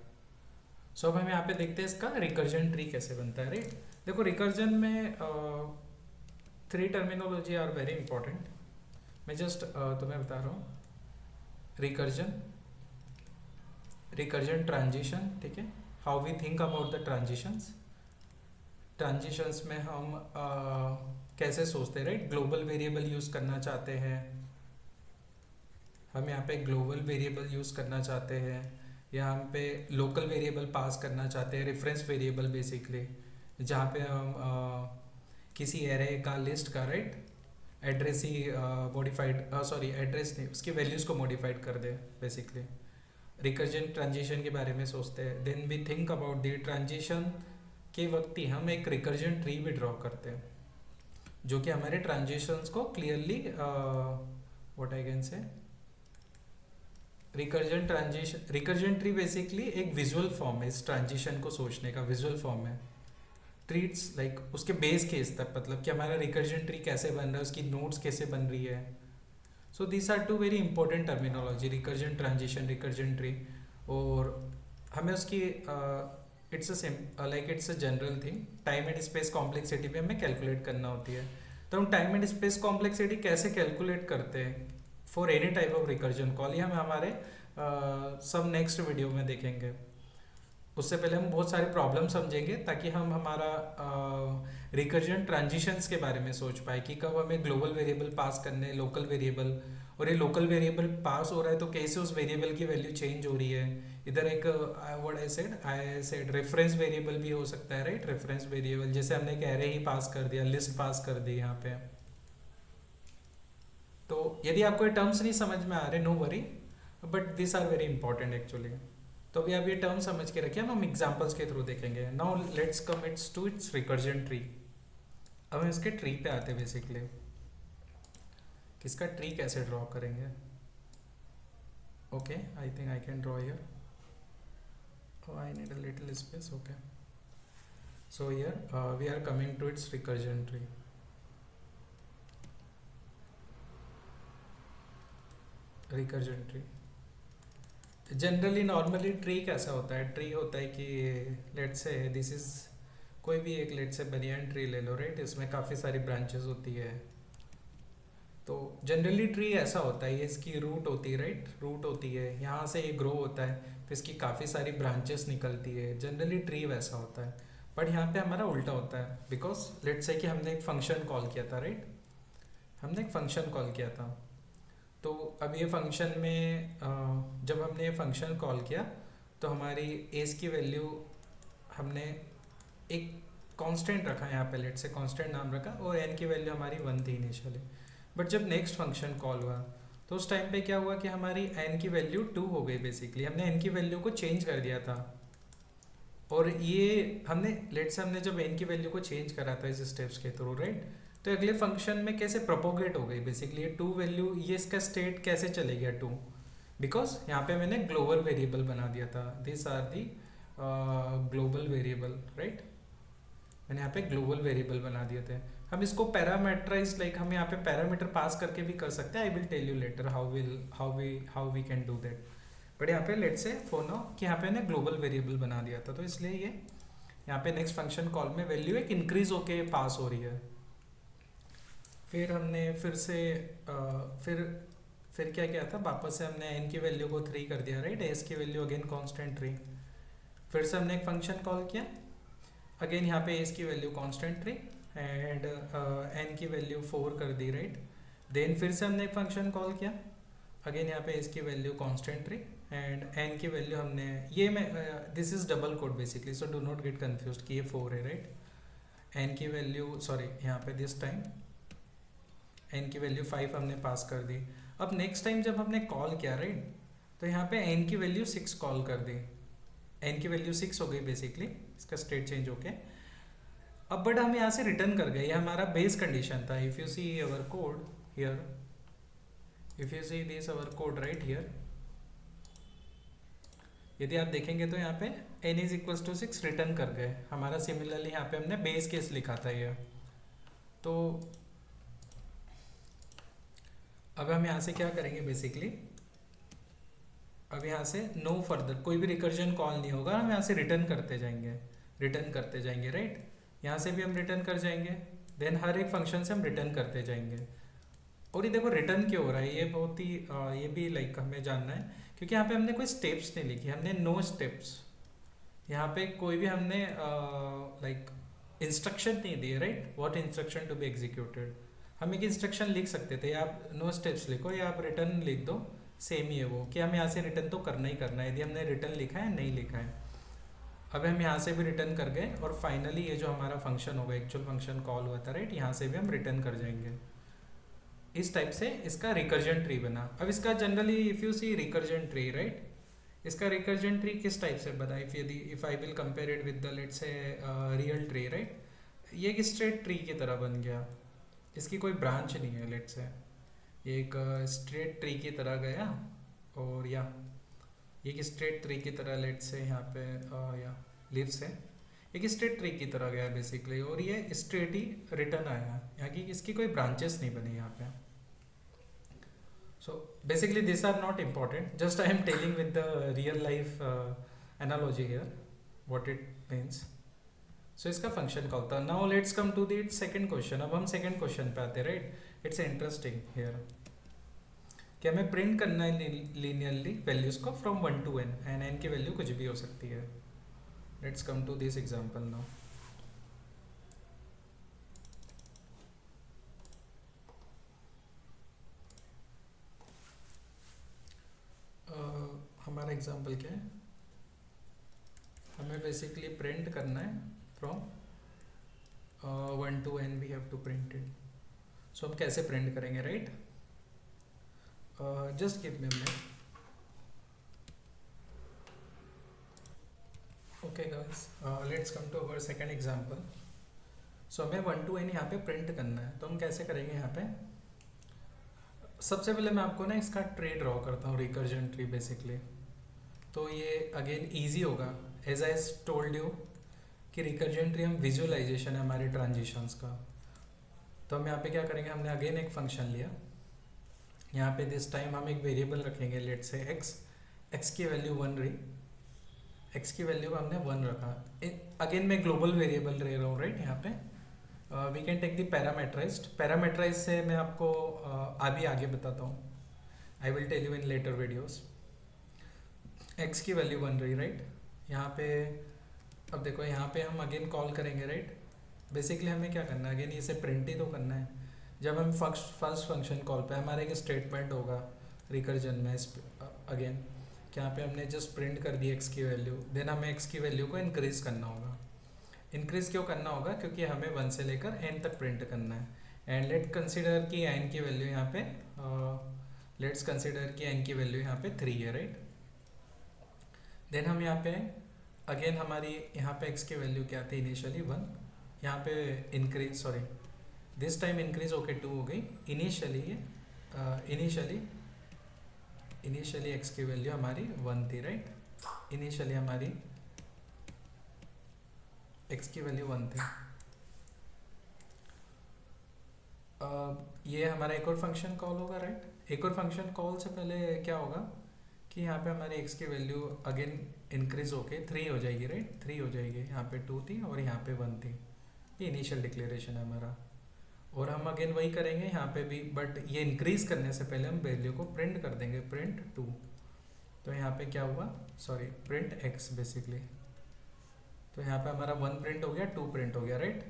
So अब हम यहाँ पे देखते हैं इसका रिकर्जन ट्री कैसे बनता है, राइट। देखो रिकर्जन में 3 टर्मिनोलॉजी आर वेरी इंपॉर्टेंट, मैं जस्ट तुम्हें बता रहा हूँ। रिकर्जन ट्रांजिशन, ठीक है, how we think about the transitions में हम कैसे सोचते हैं, राइट। ग्लोबल वेरिएबल यूज़ करना चाहते हैं हम, यहाँ पे ग्लोबल वेरिएबल यूज़ करना चाहते हैं, यहाँ पे लोकल वेरिएबल पास करना चाहते हैं, रेफरेंस वेरिएबल बेसिकली, जहाँ पे हम किसी एरे का लिस्ट का, राइट, एड्रेस ही मॉडिफाइड, सॉरी एड्रेस नहीं, उसकी वैल्यूज़ को मॉडिफाइड कर दे बेसिकली। रिकर्जन ट्रांजिशन के बारे में सोचते हैं, then we think about the transition के वक्त ही हम एक रिकर्जन ट्री भी ड्रॉ करते हैं। जो कि हमारे ट्रांजिशंस को क्लियरली व्हाट आई कैन से रिकर्जन ट्री बेसिकली एक विजुअल फॉर्म है, इस ट्रांजिशन को सोचने का विजुअल फॉर्म है। ट्रीट्स लाइक उसके बेस केस तक, मतलब कि हमारा रिकर्जन ट्री कैसे बन रहा है, उसकी नोड्स कैसे बन रही है। So this are two very important terminology, recursion transition, recursion tree. और हमें उसकी it's a same like it's a general thing, time and space complexity भी हमें कैलकुलेट करना होती है। तो हम टाइम एंड स्पेस कॉम्प्लेक्सिटी कैसे कैलकुलेट करते हैं for any type of recursion call, ये हम हमारे सब नेक्स्ट वीडियो में देखेंगे। उससे पहले हम बहुत सारे प्रॉब्लम समझेंगे ताकि हम हमारा रिकर्जन ट्रांजिशंस के बारे में सोच पाए कि कब हमें ग्लोबल वेरिएबल पास करने, लोकल वेरिएबल, और ये लोकल वेरिएबल पास हो रहा है तो कैसे उस वेरिएबल की वैल्यू चेंज हो रही है। इधर एक what I said reference variable भी हो सकता है, राइट। रेफरेंस वेरिएबल जैसे हमने एक एरे ही पास कर दिया, लिस्ट पास कर दी यहाँ पे। तो यदि आपको ये टर्म्स नहीं समझ में आ रहे, no worry, but this are very important actually. तो अभी आप ये टर्म समझ के रखिए, हम एग्जांपल्स के थ्रू देखेंगे। Now let's come it's to it's recursion tree. अब हम इसके ट्री पे आते हैं बेसिकली, किसका ट्री कैसे ड्रॉ करेंगे। Okay, I think I can draw here, I need a little space. Okay, so here we are coming to it's recursion tree. Recursion tree generally normally tree कैसा होता है, tree होता है कि let's say this is कोई भी एक let's say banyan tree ले लो, राइट। इसमें काफ़ी सारी ब्रांचेस होती है। तो जनरली ट्री ऐसा होता है, ये इसकी रूट होती है, राइट। रूट होती है, यहाँ से ये ग्रो होता है, फिर इसकी काफ़ी सारी ब्रांचेस निकलती है। जनरली ट्री वैसा होता है, बट यहाँ पे हमारा उल्टा होता है। बिकॉज लेट्स से कि हमने एक फंक्शन कॉल किया था, राइट। हमने एक फंक्शन कॉल किया था। तो अब ये फंक्शन में जब हमने ये फंक्शन कॉल किया तो हमारी एज की वैल्यू हमने एक कांस्टेंट रखा, यहाँ पे लेट से कांस्टेंट नाम रखा, और एन की वैल्यू हमारी 1 थी इनिशियली। बट जब नेक्स्ट फंक्शन कॉल हुआ तो उस टाइम पे क्या हुआ कि हमारी एन की वैल्यू 2 हो गई। बेसिकली हमने एन की वैल्यू को चेंज कर दिया था, और ये हमने लेट से हमने जब एन की वैल्यू को चेंज करा था इस स्टेप्स के थ्रू, राइट। तो अगले फंक्शन में कैसे प्रोपोगेट हो गई बेसिकली ये 2 वैल्यू, ये इसका स्टेट कैसे चले गया 2, बिकॉज यहाँ पे मैंने ग्लोबल वेरिएबल बना दिया था। This are the global variable, right. मैंने यहाँ पे ग्लोबल वेरिएबल बना दिए थे। हम इसको पैरामीटराइज लाइक हम यहाँ पे पैरामीटर पास करके भी कर सकते हैं। I will tell you later how we can do that. But यहाँ पे लेट से फॉर नाउ कि यहाँ पे मैंने ग्लोबल वेरिएबल बना दिया था, तो इसलिए ये यहाँ पे नेक्स्ट फंक्शन कॉल में वैल्यू एक इंक्रीज होके पास हो रही है। फिर हमने फिर से फिर क्या किया था, वापस से हमने एन की वैल्यू को 3 कर दिया, राइट। एस की वैल्यू अगेन कांस्टेंट 3। फिर से हमने एक फंक्शन कॉल किया, अगेन यहाँ पे एस की वैल्यू कांस्टेंट 3 एंड एन की वैल्यू 4 कर दी, राइट। देन फिर से हमने एक फंक्शन कॉल किया, अगेन यहाँ पे एस की वैल्यू कांस्टेंट 3 एंड एन की वैल्यू हमने ये मैं this is double quote basically, so do not get confuse कि ये 4 है, राइट। एन की वैल्यू सॉरी यहाँ पे दिस टाइम एन की वैल्यू 5 हमने पास कर दी। अब नेक्स्ट टाइम जब हमने कॉल किया, राइट, तो यहाँ पे एन की वैल्यू 6 कॉल कर दी। एन की वैल्यू 6 हो गई बेसिकली, इसका स्टेट चेंज होके। अब बट हम यहाँ से रिटर्न कर गए, ये हमारा बेस कंडीशन था। If you see our code here, if you see this our code right here, यदि आप देखेंगे तो यहाँ पे n is equals to 6 return कर गए हमारा। सिमिलरली यहाँ पे हमने बेस केस लिखा था ये। तो अब हम यहाँ से क्या करेंगे बेसिकली, अब यहाँ से नो फर्दर कोई भी रिकर्जन कॉल नहीं होगा, हम यहाँ से रिटर्न करते जाएंगे, राइट। यहाँ से भी हम रिटर्न कर जाएंगे, देन हर एक फंक्शन से हम रिटर्न करते जाएंगे। और ये देखो रिटर्न क्यों हो रहा है, ये बहुत ही ये भी लाइक हमें जानना है, क्योंकि यहाँ पे हमने कोई स्टेप्स नहीं लिखी, हमने नो स्टेप्स, यहाँ पे कोई भी हमने लाइक इंस्ट्रक्शन नहीं दिए, right. What instruction to be executed, हम एक इंस्ट्रक्शन लिख सकते थे, आप नो स्टेप्स लिखो या आप रिटर्न लिख दो, सेम ही है वो कि हम यहाँ से रिटर्न तो करना ही करना है, यदि हमने रिटर्न लिखा है नहीं लिखा है। अब हम यहाँ से भी रिटर्न कर गए, और फाइनली ये जो हमारा फंक्शन होगा, एक्चुअल फंक्शन कॉल हुआ था, राइट, यहाँ से भी हम रिटर्न कर जाएंगे। इस टाइप से इसका रिकर्जन ट्री बना। अब इसका generally if you see recursion tree, right, इसका रिकर्जन ट्री किस टाइप से बना, if I will compare it with the let's say real tree, right, ये एक स्ट्रेट ट्री की तरह बन गया। इसकी कोई ब्रांच नहीं है, लेट्स से ये एक स्ट्रेट ट्री की तरह गया, और या ये एक स्ट्रेट ट्री की तरह लेट्स से यहाँ पे या लीव्स है, एक स्ट्रेट ट्री की तरह गया बेसिकली, और ये स्ट्रेट ही रिटर्न आया, यहाँ की इसकी कोई ब्रांचेस नहीं बनी यहाँ पे. So basically these are not important, just I am telling with the real life analogy here what it means. So इसका फंक्शन कॉल था. Now let's come to the second question. अब हम second question पे आते हैं, right? It's interesting here. कि हमें print करना है लीनियरली वैल्यूज को from 1 to n, and n की वैल्यू कुछ भी हो सकती है. Let's come to this example now. हमारा एग्जाम्पल क्या है, हमें बेसिकली प्रिंट करना है from 1 to n we have to print it. So हम कैसे प्रिंट करेंगे, right? Just give me a minute. Okay guys, let's come to our second example. So हमें 1 to n यहाँ पे प्रिंट करना है, तो हम कैसे करेंगे यहाँ पे. सबसे पहले मैं आपको ना इसका ट्री ड्रॉ करता हूँ, रिकर्जन ट्री बेसिकली. तो ये अगेन इजी होगा, एज आई टोल्ड यू कि रिकर्जन ट्री हम विजुअलाइजेशन है हमारे ट्रांजिशंस का. तो हम यहाँ पे क्या करेंगे, हमने अगेन एक फंक्शन लिया, यहाँ पे दिस टाइम हम एक वेरिएबल रखेंगे, लेट से x की वैल्यू 1 रही, x की वैल्यू हमने 1 रखा. अगेन मैं ग्लोबल वेरिएबल ले रहा हूँ, राइट? यहाँ पे we can take the parametrised से मैं आपको अभी आगे बताता हूँ, I will tell you in later videos. x की वैल्यू 1 रही, राइट? यहाँ पे अब देखो, यहाँ पे हम अगेन कॉल करेंगे, राइट? बेसिकली हमें क्या करना है, अगेन इसे प्रिंट ही तो करना है. जब हम फर्स्ट फंक्शन कॉल पे हमारा एक स्टेटमेंट होगा रिकर्जन में, अगेन कि यहाँ पे हमने जस्ट प्रिंट कर दी x की वैल्यू, देन हमें x की वैल्यू को इंक्रीज करना होगा. इंक्रीज क्यों करना होगा, क्योंकि हमें 1 से लेकर n तक प्रिंट करना है. एंड लेट कंसिडर कि n की वैल्यू यहाँ पे लेट्स कंसिडर कि n की वैल्यू यहाँ पे 3 है, राइट? देन हम यहाँ पे अगेन हमारी यहाँ पे x की वैल्यू क्या थी इनिशियली 1, यहाँ पे increase, sorry this time increase होके 2 हो गई. इनिशियली x की वैल्यू हमारी 1 थी, राइट? इनिशियली हमारी x की वैल्यू 1 थी. ये हमारा एक और फंक्शन कॉल होगा, राइट? एक और फंक्शन कॉल से पहले क्या होगा कि यहाँ पे हमारी x की वैल्यू अगेन इंक्रीज होके 3 हो जाएगी, राइट? 3 हो जाएगी. यहाँ पे 2 थी और यहाँ पे 1 थी. ये इनिशियल डिक्लेरेशन है हमारा. और हम अगेन वही करेंगे यहाँ पे भी, बट ये इंक्रीज करने से पहले हम वैल्यू को प्रिंट कर देंगे, प्रिंट 2. तो यहाँ पे क्या हुआ, सॉरी प्रिंट x बेसिकली. तो यहाँ पे हमारा 1 प्रिंट हो गया, 2 प्रिंट हो गया, राइट?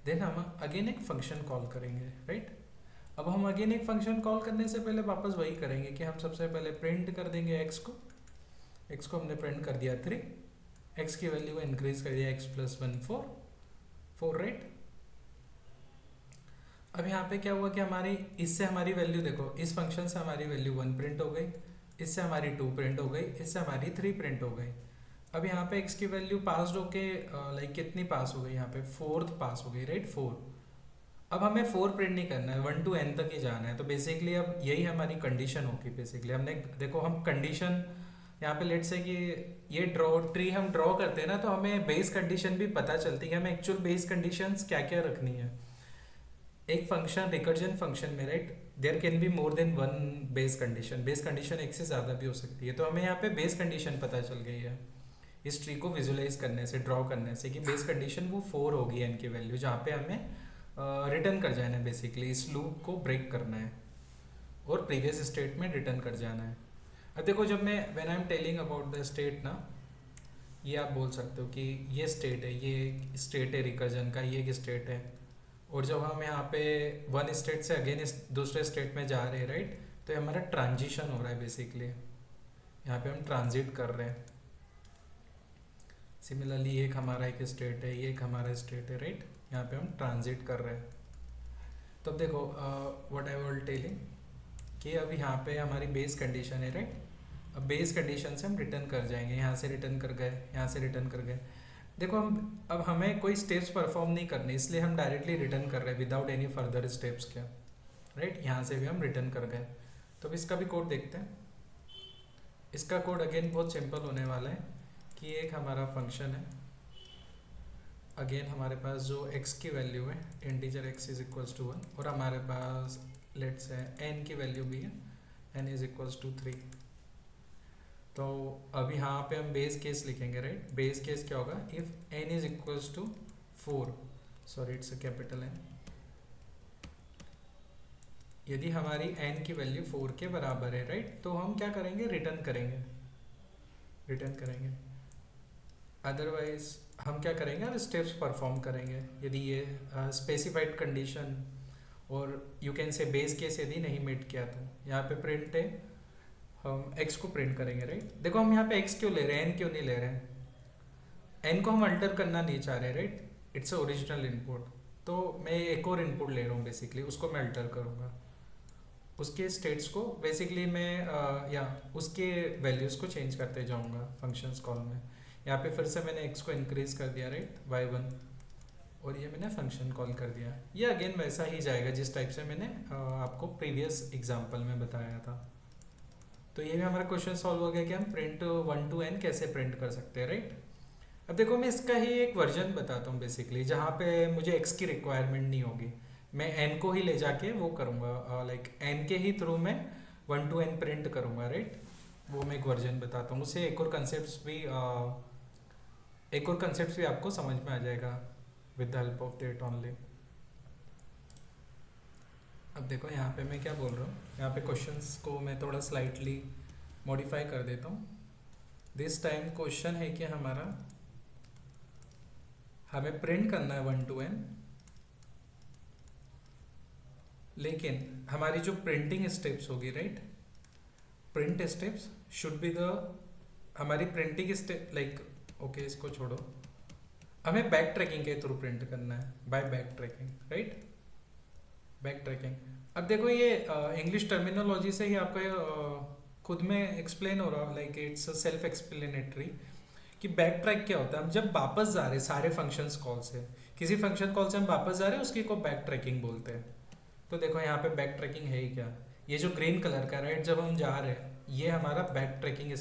देन हम अगेन एक फंक्शन कॉल करेंगे, राइट? अब हम अगेन एक फंक्शन कॉल करने से पहले वापस वही करेंगे कि हम सबसे पहले प्रिंट कर देंगे x को हमने प्रिंट कर दिया 3, x की वैल्यू को इंक्रीज कर दिया x + 1 4, राइट? अब यहाँ पे क्या हुआ कि हमारी इससे हमारी वैल्यू देखो, इस फंक्शन से हमारी वैल्यू 1 प्रिंट हो गई, इससे हमारी 2 प्रिंट हो गई, इससे हमारी 3 प्रिंट हो गई. अब यहाँ पे x की वैल्यू पास होके लाइक कितनी पास हो गई, यहाँ पे 4th पास हो गई, राइट? 4. अब हमें 4 प्रिंट नहीं करना है, 1 to n तक ही जाना है. तो बेसिकली अब यही हमारी कंडीशन होगी. बेसिकली हमने देखो, हम कंडीशन यहाँ पे लेट्स से कि ये ट्री हम ड्रॉ करते हैं ना, तो हमें बेस कंडीशन भी पता चलती है कि हमें एक्चुअल बेस कंडीशंस क्या क्या रखनी है. एक फंक्शन रिकर्जन फंक्शन में, right, there can be more than 1 base condition एक से ज़्यादा भी हो सकती है. तो हमें यहाँ पे बेस कंडीशन पता चल गई है इस ट्री को विजुलाइज करने से, ड्रॉ करने से, कि बेस कंडीशन वो 4 होगी n की वैल्यू, जहाँ पे हमें रिटर्न कर जाना है. बेसिकली इस लूप को ब्रेक करना है और प्रीवियस स्टेट में रिटर्न कर जाना है. अब देखो, जब मैं when I am telling about the state ना, ये आप बोल सकते हो कि ये स्टेट है, ये स्टेट है रिकर्जन का, ये एक स्टेट है. और जब हम यहाँ पे 1 स्टेट से अगेन इस दूसरे स्टेट में जा रहे हैं, राइट, तो ये हमारा ट्रांजिशन हो रहा है. बेसिकली यहाँ पे हम ट्रांजिट कर रहे हैं. सिमिलरली एक हमारा एक स्टेट है, ये एक हमारा स्टेट है, राइट? यहाँ पे हम ट्रांजिट कर रहे हैं. तो अब देखो व्हाट आई वाज टेलिंग कि अब यहाँ पे हमारी बेस कंडीशन है, राइट? अब बेस कंडीशन से हम रिटर्न कर जाएंगे, यहाँ से रिटर्न कर गए, यहाँ से रिटर्न कर गए. देखो हम अब हमें कोई स्टेप्स परफॉर्म नहीं करने, इसलिए हम डायरेक्टली रिटर्न कर रहे हैं विदाउट एनी फर्दर स्टेप्स क्या, राइट। यहाँ से भी हम रिटर्न कर गए। तो अब इसका भी कोड देखते हैं। इसका कोड अगेन बहुत सिंपल होने वाला है कि एक हमारा फंक्शन है, अगेन हमारे पास जो x की वैल्यू है integer x is equals to 1, और हमारे पास लेट्स है n की वैल्यू भी है, n इज इक्वल्स टू 3। तो अब यहाँ पे हम बेस केस लिखेंगे, राइट। बेस केस क्या होगा, if n is equals to 4, sorry it's a capital N, यदि हमारी n की वैल्यू 4 के बराबर है, राइट, तो हम क्या करेंगे, रिटर्न करेंगे, रिटर्न करेंगे। अदरवाइज हम क्या करेंगे, और स्टेप्स परफॉर्म करेंगे यदि ये स्पेसिफाइड कंडीशन और you can say base case यदि नहीं मीट किया। तो यहाँ पे प्रिंट है, हम x को प्रिंट करेंगे, राइट। देखो हम यहाँ पे x क्यों ले रहे हैं, n क्यों नहीं ले रहे हैं, n को हम अल्टर करना नहीं चाह रहे, right, it's a original input. तो मैं एक और इनपुट ले रहा हूँ बेसिकली, उसको मैं अल्टर करूँगा, उसके स्टेट्स को बेसिकली मैं या उसके वैल्यूज़ को चेंज करते जाऊँगा फंक्शंस कॉल में। यहाँ पे फिर से मैंने x को इंक्रीज कर दिया, राइट, y1, और ये मैंने फंक्शन कॉल कर दिया। ये अगेन वैसा ही जाएगा जिस टाइप से मैंने आपको प्रीवियस एग्जांपल में बताया था। तो ये भी हमारा क्वेश्चन सॉल्व हो गया कि हम प्रिंट 1 to n कैसे प्रिंट कर सकते हैं, राइट। अब देखो मैं इसका ही एक वर्जन बताता हूँ बेसिकली, जहाँ पे मुझे x की रिक्वायरमेंट नहीं होगी, मैं n को ही ले जाके वो करूँगा, लाइक n के ही थ्रू मैं 1 to n प्रिंट करूँगा, राइट। वो मैं एक वर्जन बताता हूँ, उससे एक और कंसेप्ट भी आपको समझ में आ जाएगा with the help of that only. अब देखो यहाँ पे मैं क्या बोल रहा हूँ, यहाँ पे क्वेश्चंस को मैं थोड़ा स्लाइटली मॉडिफाई कर देता हूँ। दिस टाइम क्वेश्चन है कि हमें प्रिंट करना है 1 to n, लेकिन हमारी जो प्रिंटिंग स्टेप्स होगी, right, print steps should be the, हमारी प्रिंटिंग स्टेप लाइक, ओके इसको छोड़ो, हमें बैक ट्रैकिंग के थ्रू प्रिंट करना है, buy back tracking, right, back tracking. अब देखो ये इंग्लिश टर्मिनोलॉजी से ही आपको खुद में एक्सप्लेन हो रहा, लाइक इट्स सेल्फ एक्सप्लेनेटरी, कि बैक ट्रैक क्या होता है। हम जब वापस जा रहे हैं सारे फंक्शंस कॉल से, किसी फंक्शन कॉल से हम वापस जा रहे हैं, उसकी को बैक ट्रैकिंग बोलते हैं। तो देखो यहाँ पे बैक ट्रैकिंग है ही क्या, ये जो ग्रीन कलर का, राइट, जब हम जा रहे हैं ये हमारा बैक ट्रैकिंग,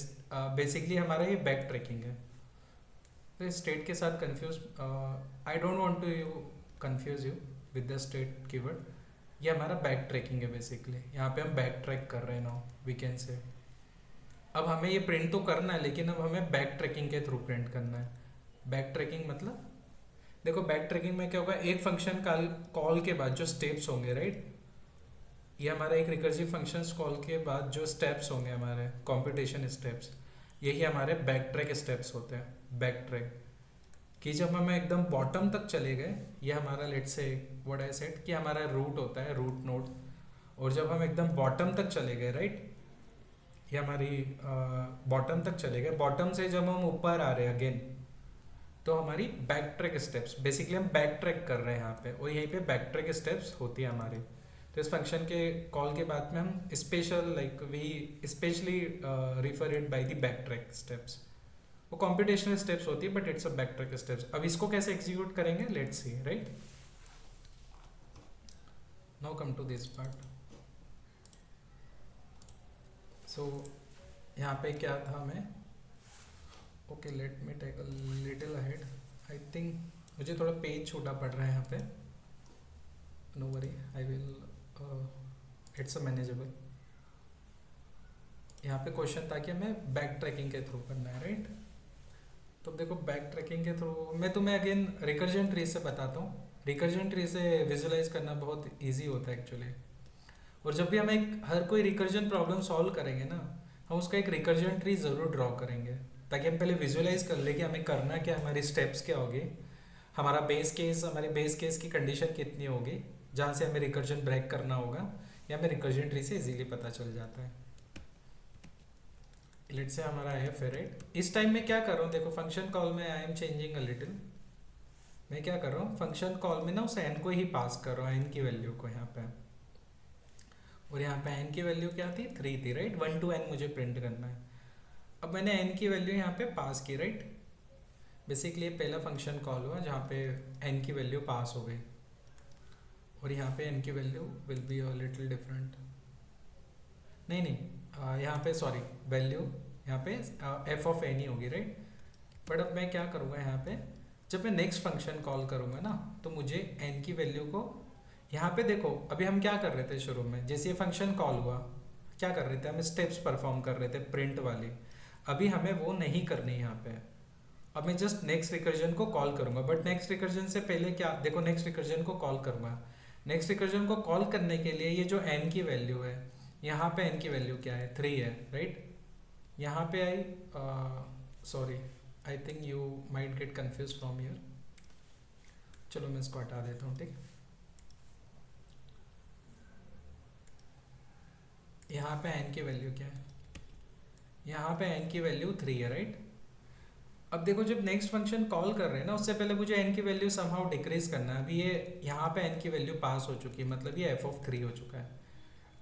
बेसिकली हमारा ये बैक ट्रैकिंग है। तो स्टेट के साथ confuse, I don't want to you confuse you with the state keyword, ये हमारा बैक ट्रैकिंग है बेसिकली, यहाँ पे हम बैक ट्रैक कर रहे हैं नाउ वी कैन से। अब हमें ये प्रिंट तो करना है, लेकिन अब हमें बैक ट्रैकिंग के थ्रू प्रिंट करना है। बैक ट्रैकिंग मतलब देखो बैक ट्रैकिंग में क्या होगा, एक फंक्शन कॉल के बाद जो स्टेप्स होंगे, राइट, ये हमारा एक रिकर्सिव फंक्शन कॉल के बाद जो स्टेप्स होंगे हमारे कंप्यूटेशन स्टेप्स, यही हमारे बैक ट्रैक स्टेप्स होते हैं। बैक ट्रैक कि जब हम एकदम बॉटम तक चले गए, ये हमारा लेट से व्हाट आई सेड कि हमारा रूट होता है, रूट नोड, और जब हम एकदम बॉटम तक चले गए, राइट, ये हमारी बॉटम तक चले गए, बॉटम से जब हम ऊपर आ रहे हैं अगेन, तो हमारी बैक ट्रैक स्टेप्स, बेसिकली हम बैक ट्रैक कर रहे हैं यहाँ पे, और यहीं पे बैक ट्रैक स्टेप्स होती है हमारी। तो इस फंक्शन के कॉल के बाद में हम special like we specially refer it by the back track steps, वो कॉम्पिटिशनल स्टेप्स होती है but it's a back track steps. अब इसको कैसे एग्जीक्यूट करेंगे, let's see, right. Now come to this part. So यहाँ पे क्या था, मैं okay let me take a little ahead, I think मुझे थोड़ा पेज छोटा पड़ रहा है यहाँ पे, no worry, I will, it's a manageable. यहाँ पे क्वेश्चन था कि हमें बैक ट्रैकिंग के थ्रू करना है, राइट। तो देखो बैक ट्रैकिंग के थ्रू मैं तुम्हें अगेन रिकर्जन ट्री से बताता हूँ। रिकर्जन ट्री से विजुलाइज करना बहुत इजी होता है एक्चुअली, और जब भी हम एक हर कोई रिकर्जन प्रॉब्लम सॉल्व करेंगे ना, हम उसका एक रिकर्जन ट्री ज़रूर ड्रॉ करेंगे, ताकि हम पहले विजुलाइज कर ले कि हमें करना क्या, हमारी स्टेप्स क्या होगी, हमारा बेस केस, हमारे बेस केस की कंडीशन कितनी होगी, जहाँ से हमें रिकर्जन ब्रेक करना होगा, या हमें रिकर्जन ट्री से इजीली पता चल जाता है। लेट से हमारा है फेरेट। इस टाइम में क्या कर रहा हूँ, देखो फंक्शन कॉल में I am changing a little, मैं क्या कर रहा हूँ फंक्शन कॉल में ना उस एन को ही पास कर रहा हूँ, एन की वैल्यू को यहाँ पे, और यहाँ पे एन की वैल्यू क्या थी, 3 थी, राइट। 1 to n मुझे प्रिंट करना है। अब मैंने एन की वैल्यू यहाँ पे पास की, राइट। बेसिकली ये पहला फंक्शन कॉल हुआ जहाँ पे n की वैल्यू पास हो गई, और यहाँ पे n की value will be a little different. नहीं नहीं, यहाँ पे सॉरी, वैल्यू यहाँ पे f ऑफ n ही होगी, राइट। बट अब मैं क्या करूँगा यहाँ पे, जब मैं नेक्स्ट फंक्शन कॉल करूँगा ना, तो मुझे n की वैल्यू को यहाँ पे देखो, अभी हम क्या कर रहे थे शुरू में, जैसे ये फंक्शन कॉल हुआ क्या कर रहे थे, हम स्टेप्स परफॉर्म कर रहे थे प्रिंट वाली। अभी हमें वो नहीं करनी यहाँ पे। अब मैं जस्ट नेक्स्ट रिकर्जन को कॉल करूँगा, बट नेक्स्ट रिकर्जन से पहले क्या, देखो नेक्स्ट रिकर्जन को कॉल करूँगा। नेक्स्ट रिकर्जन को कॉल करने के लिए ये जो n की वैल्यू है, यहाँ पे n की वैल्यू क्या है, 3 है, राइट। यहाँ पे I, sorry, I think you might get confuse from here. चलो मैं इसको हटा देता हूँ, ठीक। यहाँ पे n की वैल्यू क्या है, यहाँ पे n की वैल्यू 3 है, राइट। अब देखो जब नेक्स्ट फंक्शन कॉल कर रहे हैं ना, उससे पहले मुझे n की वैल्यू समहाउ डिक्रीज करना है। अभी ये यहाँ पे n की वैल्यू पास हो चुकी है, मतलब ये f ऑफ 3 हो चुका है।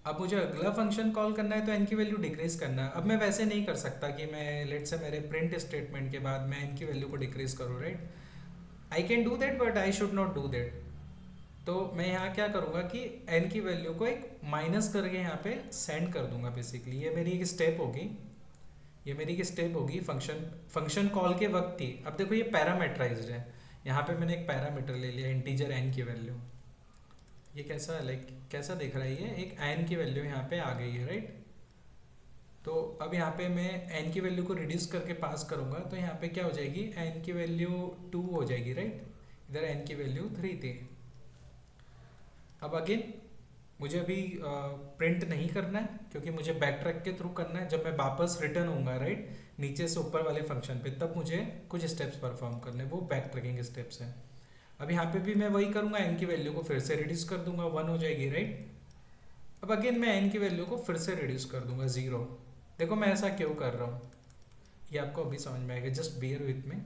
अब मुझे अगला फंक्शन कॉल करना है तो n की वैल्यू डिक्रीज करना है। अब मैं वैसे नहीं कर सकता कि मैं लेट से मेरे प्रिंट स्टेटमेंट के बाद मैं n की वैल्यू को डिक्रीज करूँ, right. I can do that but I should not do that. तो मैं यहाँ क्या करूँगा कि n की वैल्यू को एक माइनस करके यहाँ पे सेंड कर दूंगा। बेसिकली ये मेरी एक स्टेप होगी, ये मेरी एक स्टेप होगी फंक्शन कॉल के वक्त ही। अब देखो ये पैरामीटराइज्ड है, यहाँ पे मैंने एक पैरामीटर ले लिया इंटीजर n की वैल्यू। ये कैसा लाइक कैसा दिख रहा है, ये एक n की वैल्यू यहाँ पे आ गई है, राइट। तो अब यहाँ पे मैं n की वैल्यू को रिड्यूस करके पास करूँगा, तो यहाँ पे क्या हो जाएगी, n की वैल्यू 2 हो जाएगी, राइट। इधर n की वैल्यू 3 थी। अब अगेन मुझे अभी प्रिंट नहीं करना है, क्योंकि मुझे बैक ट्रैक के थ्रू करना है। जब मैं वापस रिटर्न होऊंगा, राइट, नीचे से ऊपर वाले फंक्शन पे, तब मुझे कुछ स्टेप्स परफॉर्म करने, वो बैक ट्रैकिंग स्टेप्स हैं। अब यहाँ पे भी मैं वही करूँगा, n की वैल्यू को फिर से रिड्यूस कर दूंगा, 1 हो जाएगी, राइट। अब अगेन मैं n की वैल्यू को फिर से रिड्यूस कर दूंगा, 0। देखो मैं ऐसा क्यों कर रहा हूँ, ये आपको अभी समझ में आएगा, जस्ट बियर विथ में।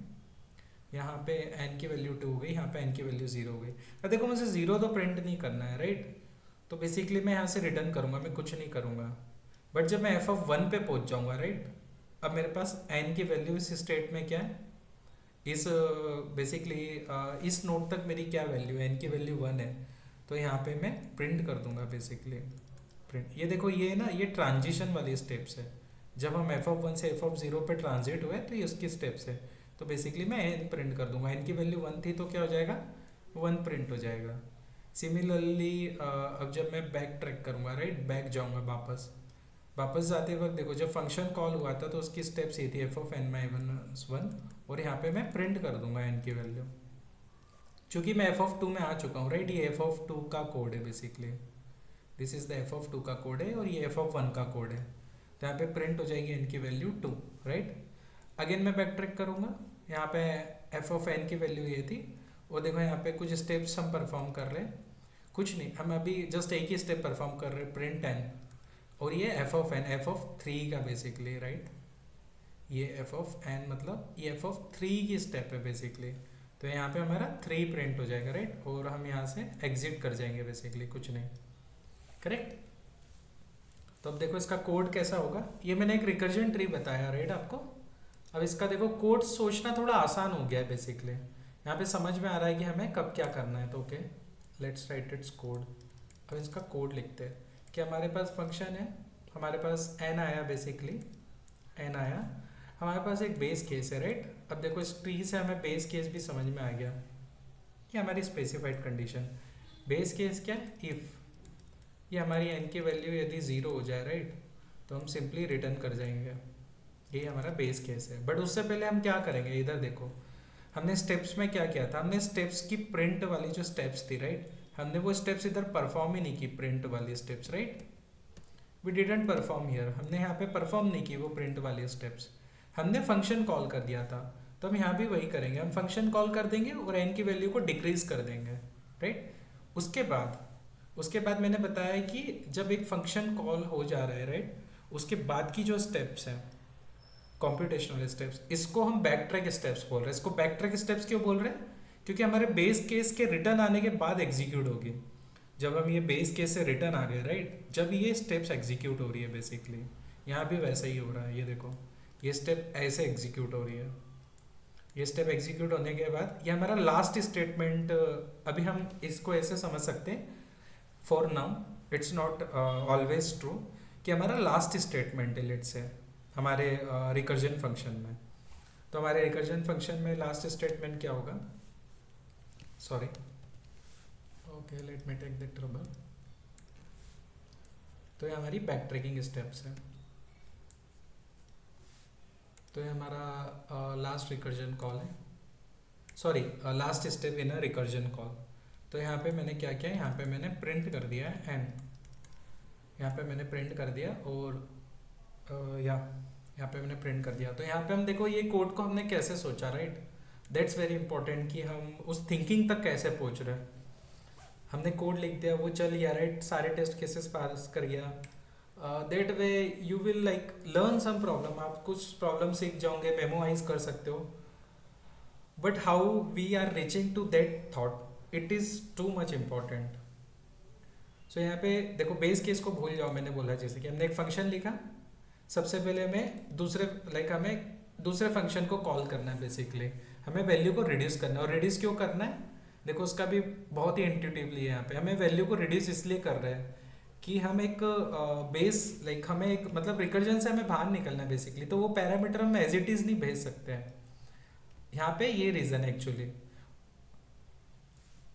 यहाँ पे n की वैल्यू 2 हो गई, यहाँ पे n की वैल्यू 0 हो गई। अब देखो मुझे 0 तो प्रिंट नहीं करना है, राइट। तो बेसिकली मैं यहाँ से रिटर्न करूँगा, मैं कुछ नहीं करूँगा। बट जब मैं f ऑफ 1 पे पहुँच जाऊँगा, राइट, अब मेरे पास n की वैल्यू इस स्टेट में क्या है, इस बेसिकली इस नोड तक मेरी क्या वैल्यू है, n की वैल्यू 1 है। तो यहाँ पे मैं प्रिंट कर दूंगा, बेसिकली प्रिंट। ये देखो ये ना, ये ट्रांजिशन वाली स्टेप्स है। जब हम f ऑफ 1 से f ऑफ 0 पे ट्रांजिट हुए तो ये उसकी स्टेप्स है। तो बेसिकली मैं n प्रिंट कर दूंगा, n की वैल्यू 1 थी तो क्या हो जाएगा, 1 प्रिंट हो जाएगा। सिमिलरली अब जब मैं बैक ट्रैक करूँगा, राइट, बैक जाऊँगा वापस, वापस जाते वक्त देखो जब फंक्शन कॉल हुआ था तो उसकी स्टेप्स ये थी f ऑफ n माइनस 1, और यहाँ पे मैं प्रिंट कर दूंगा n की वैल्यू। चूँकि मैं f ऑफ 2 में आ चुका हूँ, राइट, ये f ऑफ 2 का कोड है, basically this is the f of 2 का कोड है, और ये f ऑफ 1 का कोड है। तो यहाँ पे प्रिंट हो जाएगी n की वैल्यू 2, राइट। अगेन मैं बैक ट्रैक करूँगा, यहाँ पे f ऑफ n की वैल्यू ये थी, और देखो यहाँ पे कुछ स्टेप्स हम परफॉर्म कर रहे हैं, कुछ नहीं, हम अभी जस्ट एक ही स्टेप परफॉर्म कर रहे हैं, प्रिंट n, और ये f of n, f of 3 का बेसिकली, राइट। ये f ऑफ n मतलब ये f ऑफ 3 की स्टेप है बेसिकली। तो यहाँ पे हमारा 3 प्रिंट हो जाएगा, राइट, और हम यहाँ से एग्जिट कर जाएंगे, बेसिकली कुछ नहीं, करेक्ट। तो अब देखो इसका कोड कैसा होगा, ये मैंने एक रिकर्जन ट्री बताया, राइट, आपको। अब इसका देखो कोड सोचना थोड़ा आसान हो गया है, बेसिकली यहाँ पे समझ में आ रहा है कि हमें कब क्या करना है। तो okay, let's write it's code. अब इसका कोड लिखते हैं कि हमारे पास फंक्शन है, हमारे पास n आया, बेसिकली n आया, हमारे पास एक बेस केस है, राइट। अब देखो इस ट्री से हमें बेस केस भी समझ में आ गया, ये हमारी स्पेसिफाइड कंडीशन। बेस केस क्या है, इफ़ ये हमारी n की वैल्यू यदि 0 हो जाए, राइट, तो हम सिंपली रिटर्न कर जाएंगे, ये हमारा बेस केस है। बट उससे पहले हम क्या करेंगे, इधर देखो हमने स्टेप्स में क्या किया था, हमने स्टेप्स की प्रिंट वाली जो स्टेप्स थी, राइट, हमने वो स्टेप्स इधर परफॉर्म ही नहीं की, प्रिंट वाली steps, right. We didn't perform here, हमने यहाँ पे परफॉर्म नहीं की वो प्रिंट वाली स्टेप्स, हमने फंक्शन कॉल कर दिया था। तो हम यहाँ भी वही करेंगे, हम फंक्शन कॉल कर देंगे और n की वैल्यू को डिक्रीज कर देंगे, राइट। उसके बाद मैंने बताया कि जब एक फंक्शन कॉल हो जा रहा है, राइट, उसके बाद की जो स्टेप्स हैं, कॉम्प्यूटेशनल स्टेप्स, इसको हम बैक ट्रैक स्टेप्स बोल रहे हैं। इसको बैक ट्रैक स्टेप्स क्यों बोल रहे हैं, क्योंकि हमारे बेस केस के रिटर्न आने के बाद एग्जीक्यूट होगी। जब हम ये बेस केस से रिटर्न आ गए, राइट, जब ये स्टेप्स एग्जीक्यूट हो रही है, बेसिकली यहाँ भी वैसा ही हो रहा है। ये देखो ये स्टेप ऐसे एग्जीक्यूट हो रही है, ये स्टेप एग्जीक्यूट होने के बाद ये हमारा लास्ट स्टेटमेंट। अभी हम इसको ऐसे समझ सकते हैं, for now it's not always true, कि हमारा लास्ट स्टेटमेंट है लेट्स से हमारे रिकर्जन फंक्शन में। तो हमारे रिकर्जन फंक्शन में लास्ट स्टेटमेंट क्या होगा, sorry, okay let me take the trouble. तो ये हमारी बैक ट्रैकिंग स्टेप्स है। तो ये हमारा लास्ट रिकर्जन कॉल है, sorry last step in a recursion call. तो यहाँ पे मैंने क्या किया, यहाँ पे मैंने प्रिंट कर दिया है एन, यहाँ पे मैंने प्रिंट कर दिया और यहाँ पे मैंने प्रिंट कर दिया। तो यहाँ पे हम देखो ये कोड को हमने कैसे सोचा, राइट, दैट्स वेरी इंपॉर्टेंट कि हम उस थिंकिंग तक कैसे पहुँच रहे हैं। हमने कोड लिख दिया, वो चल गया, राइट, सारे टेस्ट केसेस पास कर गया। That way you will like learn some problem, आप कुछ प्रॉब्लम सीख जाओगे, मेमोराइज कर सकते हो। But how we are reaching to that thought, it is too much important. So यहाँ पे देखो बेस केस को भूल जाओ, मैंने बोला जैसे कि हमने एक फंक्शन लिखा, सबसे पहले हमें हमें दूसरे फंक्शन को कॉल करना है, बेसिकली हमें वैल्यू को रिड्यूस करना है। और रिड्यूस क्यों करना है, देखो उसका भी बहुत ही इंट्यूटिवली है। यहाँ पे हमें वैल्यू को रिड्यूस इसलिए कर रहे हैं कि हम एक हमें एक मतलब रिकर्जन से हमें बाहर निकलना है बेसिकली। तो वो पैरामीटर हम एज इट इज़ नहीं भेज सकते हैं, यहाँ पे ये रीज़न है एक्चुअली।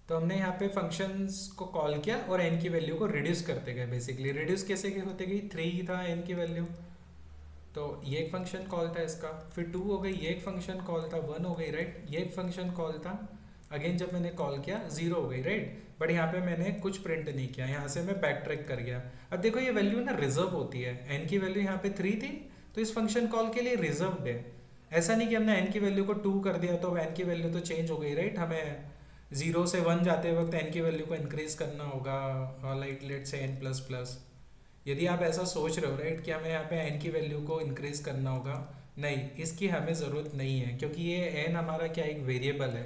तो हमने यहाँ पे फंक्शंस को कॉल किया और एन की वैल्यू को रिड्यूस करते गए। बेसिकली रिड्यूस कैसे होते गई, 3 ही था एन की वैल्यू, तो ये एक फंक्शन कॉल था इसका, फिर 2 हो गई, ये एक फंक्शन कॉल था, 1 हो गई, राइट, ये एक फंक्शन कॉल था, अगेन जब मैंने कॉल किया 0 हो गई, राइट। बट यहाँ पे मैंने कुछ प्रिंट नहीं किया, यहाँ से मैं बैक ट्रैक कर गया। अब देखो ये वैल्यू ना रिजर्व होती है, एन की वैल्यू यहाँ पे 3 थी, तो इस फंक्शन कॉल के लिए रिजर्व्ड है। ऐसा नहीं कि हमने एन की वैल्यू को 2 कर दिया तो एन की वैल्यू तो चेंज हो गई, राइट। हमें 0 से 1 जाते वक्त एन की वैल्यू को इंक्रीज करना होगा, लाइक लेट से एन प्लस प्लस। यदि आप ऐसा सोच रहे हो, राइट, कि हमें यहाँ पे एन की वैल्यू को इंक्रीज करना होगा, नहीं, इसकी हमें ज़रूरत नहीं है, क्योंकि ये एन हमारा क्या एक वेरिएबल है,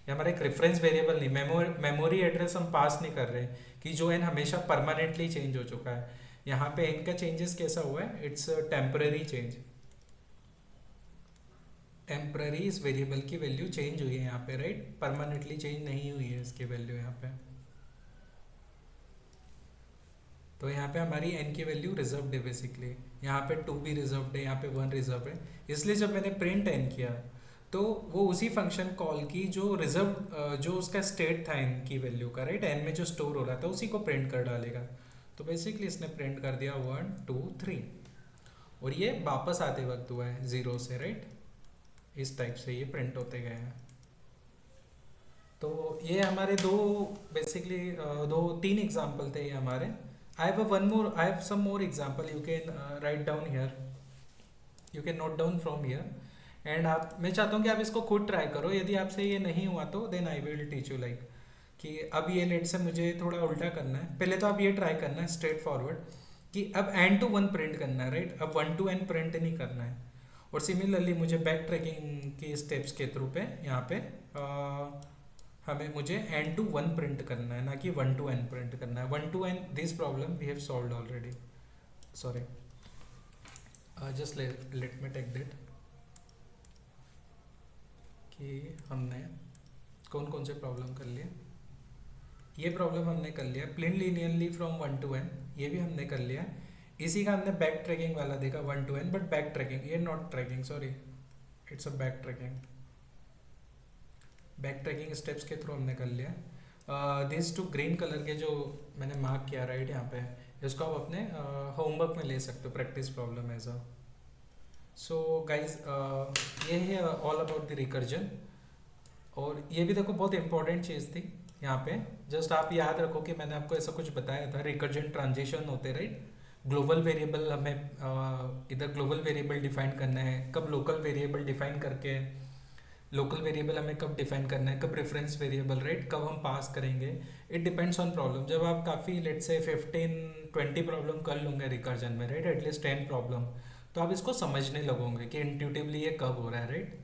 ये हमारा एक रेफरेंस वेरिएबल नहीं, मेमोरी एड्रेस हम पास नहीं कर रहे कि जो एन हमेशा परमानेंटली चेंज हो चुका है। यहाँ पे एन का चेंजेस कैसा हुआ है, इट्स टेम्पररी चेंज, टेम्पररी इस वेरिएबल की वैल्यू चेंज हुई है यहाँ पे, राइट, परमानेंटली चेंज नहीं हुई है इसकी वैल्यू यहाँ पे। तो यहाँ पे हमारी n की वैल्यू रिजर्व्ड है बेसिकली, यहाँ पे 2 भी रिजर्व्ड है, यहाँ पे 1 रिजर्व है। इसलिए जब मैंने प्रिंट n किया तो वो उसी फंक्शन कॉल की जो रिजर्व जो उसका स्टेट था n की वैल्यू का, राइट, n में जो स्टोर हो रहा था उसी को प्रिंट कर डालेगा। तो बेसिकली इसने प्रिंट कर दिया 1 2 3, और ये वापस आते वक्त हुआ है 0 से, राइट, इस टाइप से ये प्रिंट होते गए हैं। तो ये हमारे बेसिकली 3 एग्जाम्पल थे ये हमारे। I have some more example. You can write down here. You can note down from here. And मैं चाहता हूँ कि आप इसको खुद ट्राई करो। यदि आपसे ये नहीं हुआ तो then I will teach you, like कि अब ये लेट से मुझे थोड़ा उल्टा करना है। पहले तो आप ये ट्राई करना है स्ट्रेट फॉरवर्ड कि अब n to 1 प्रिंट करना है, राइट, अब 1 to n प्रिंट नहीं करना है। और सिमिलरली मुझे बैक ट्रैकिंग के स्टेप्स के थ्रू पे यहाँ पे मुझे n to 1 प्रिंट करना है, ना कि 1 to n प्रिंट करना है। 1 to n this problem we have solved already, sorry, just let me take that कि हमने कौन कौन से प्रॉब्लम कर लिए। ये प्रॉब्लम हमने कर लिया plain linearly from 1 to n, ये भी हमने कर लिया। इसी का हमने बैक ट्रैकिंग वाला देखा 1 to n, but back tracking, ये not tracking, sorry, it's a back tracking. Back tracking steps के थ्रू हमने कर लिया। दिस 2 ग्रीन कलर के जो मैंने मार्क किया, राइट, यहाँ पे, इसको आप अपने होमवर्क में ले सकते हो, practice problem as a. So guys ये है ऑल अबाउट द रिकर्जन। और ये भी देखो बहुत इंपॉर्टेंट चीज़ थी यहाँ पे, जस्ट आप याद रखो कि मैंने आपको ऐसा कुछ बताया था, रिकर्जन ट्रांजिशन होते, राइट। ग्लोबल वेरिएबल हमें इधर ग्लोबल वेरिएबल डिफाइन करना है, कब लोकल वेरिएबल डिफाइन करके लोकल वेरिएबल हमें कब डिफाइन करना है, कब रेफरेंस वेरिएबल, राइट, कब हम पास करेंगे, इट डिपेंड्स ऑन प्रॉब्लम। जब आप काफ़ी लेट से 15-20 प्रॉब्लम कर लूँगे रिकर्जन में, राइट, एटलीस्ट 10 प्रॉब्लम, तो आप इसको समझने लगोगे कि इंट्यूटिवली ये कब हो रहा है, राइट।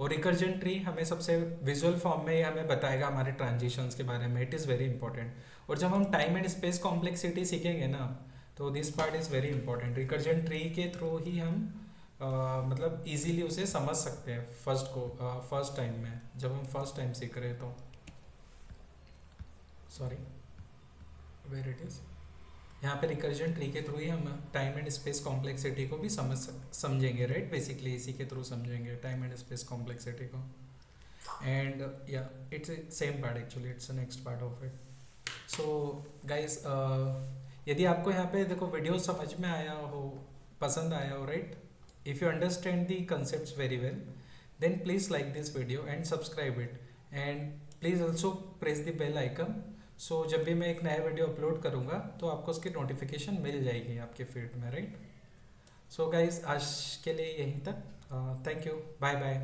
और रिकर्जन ट्री हमें सबसे विजुअल फॉर्म में हमें बताएगा हमारे ट्रांजिशंस के बारे में, इट इज़ वेरी इंपॉर्टेंट। और जब हम टाइम एंड स्पेस कॉम्प्लेक्सिटी सीखेंगे ना, तो this part is very important. Recursion tree के थ्रू ही हम मतलब इजीली उसे समझ सकते हैं फर्स्ट टाइम में, जब हम फर्स्ट टाइम सीख रहे हैं तो। सॉरी, वेयर इट इज़, यहाँ पे रिकर्जन ट्री के थ्रू ही हम टाइम एंड स्पेस कॉम्प्लेक्सिटी को भी समझेंगे, राइट। बेसिकली इसी के थ्रू समझेंगे टाइम एंड स्पेस कॉम्प्लेक्सिटी को। एंड या it's same part, actually it's next part of it. So guys, यदि आपको यहाँ पे देखो वीडियो समझ में आया हो, पसंद आया हो, right, if you understand the concept very well, then please like this video and subscribe it, and please also press the bell icon. So जब भी मैं एक नया वीडियो अपलोड करूँगा तो आपको उसकी नोटिफिकेशन मिल जाएगी आपके फीड में, राइट। सो गाइस, आज के लिए यहीं तक। Thank you, bye bye.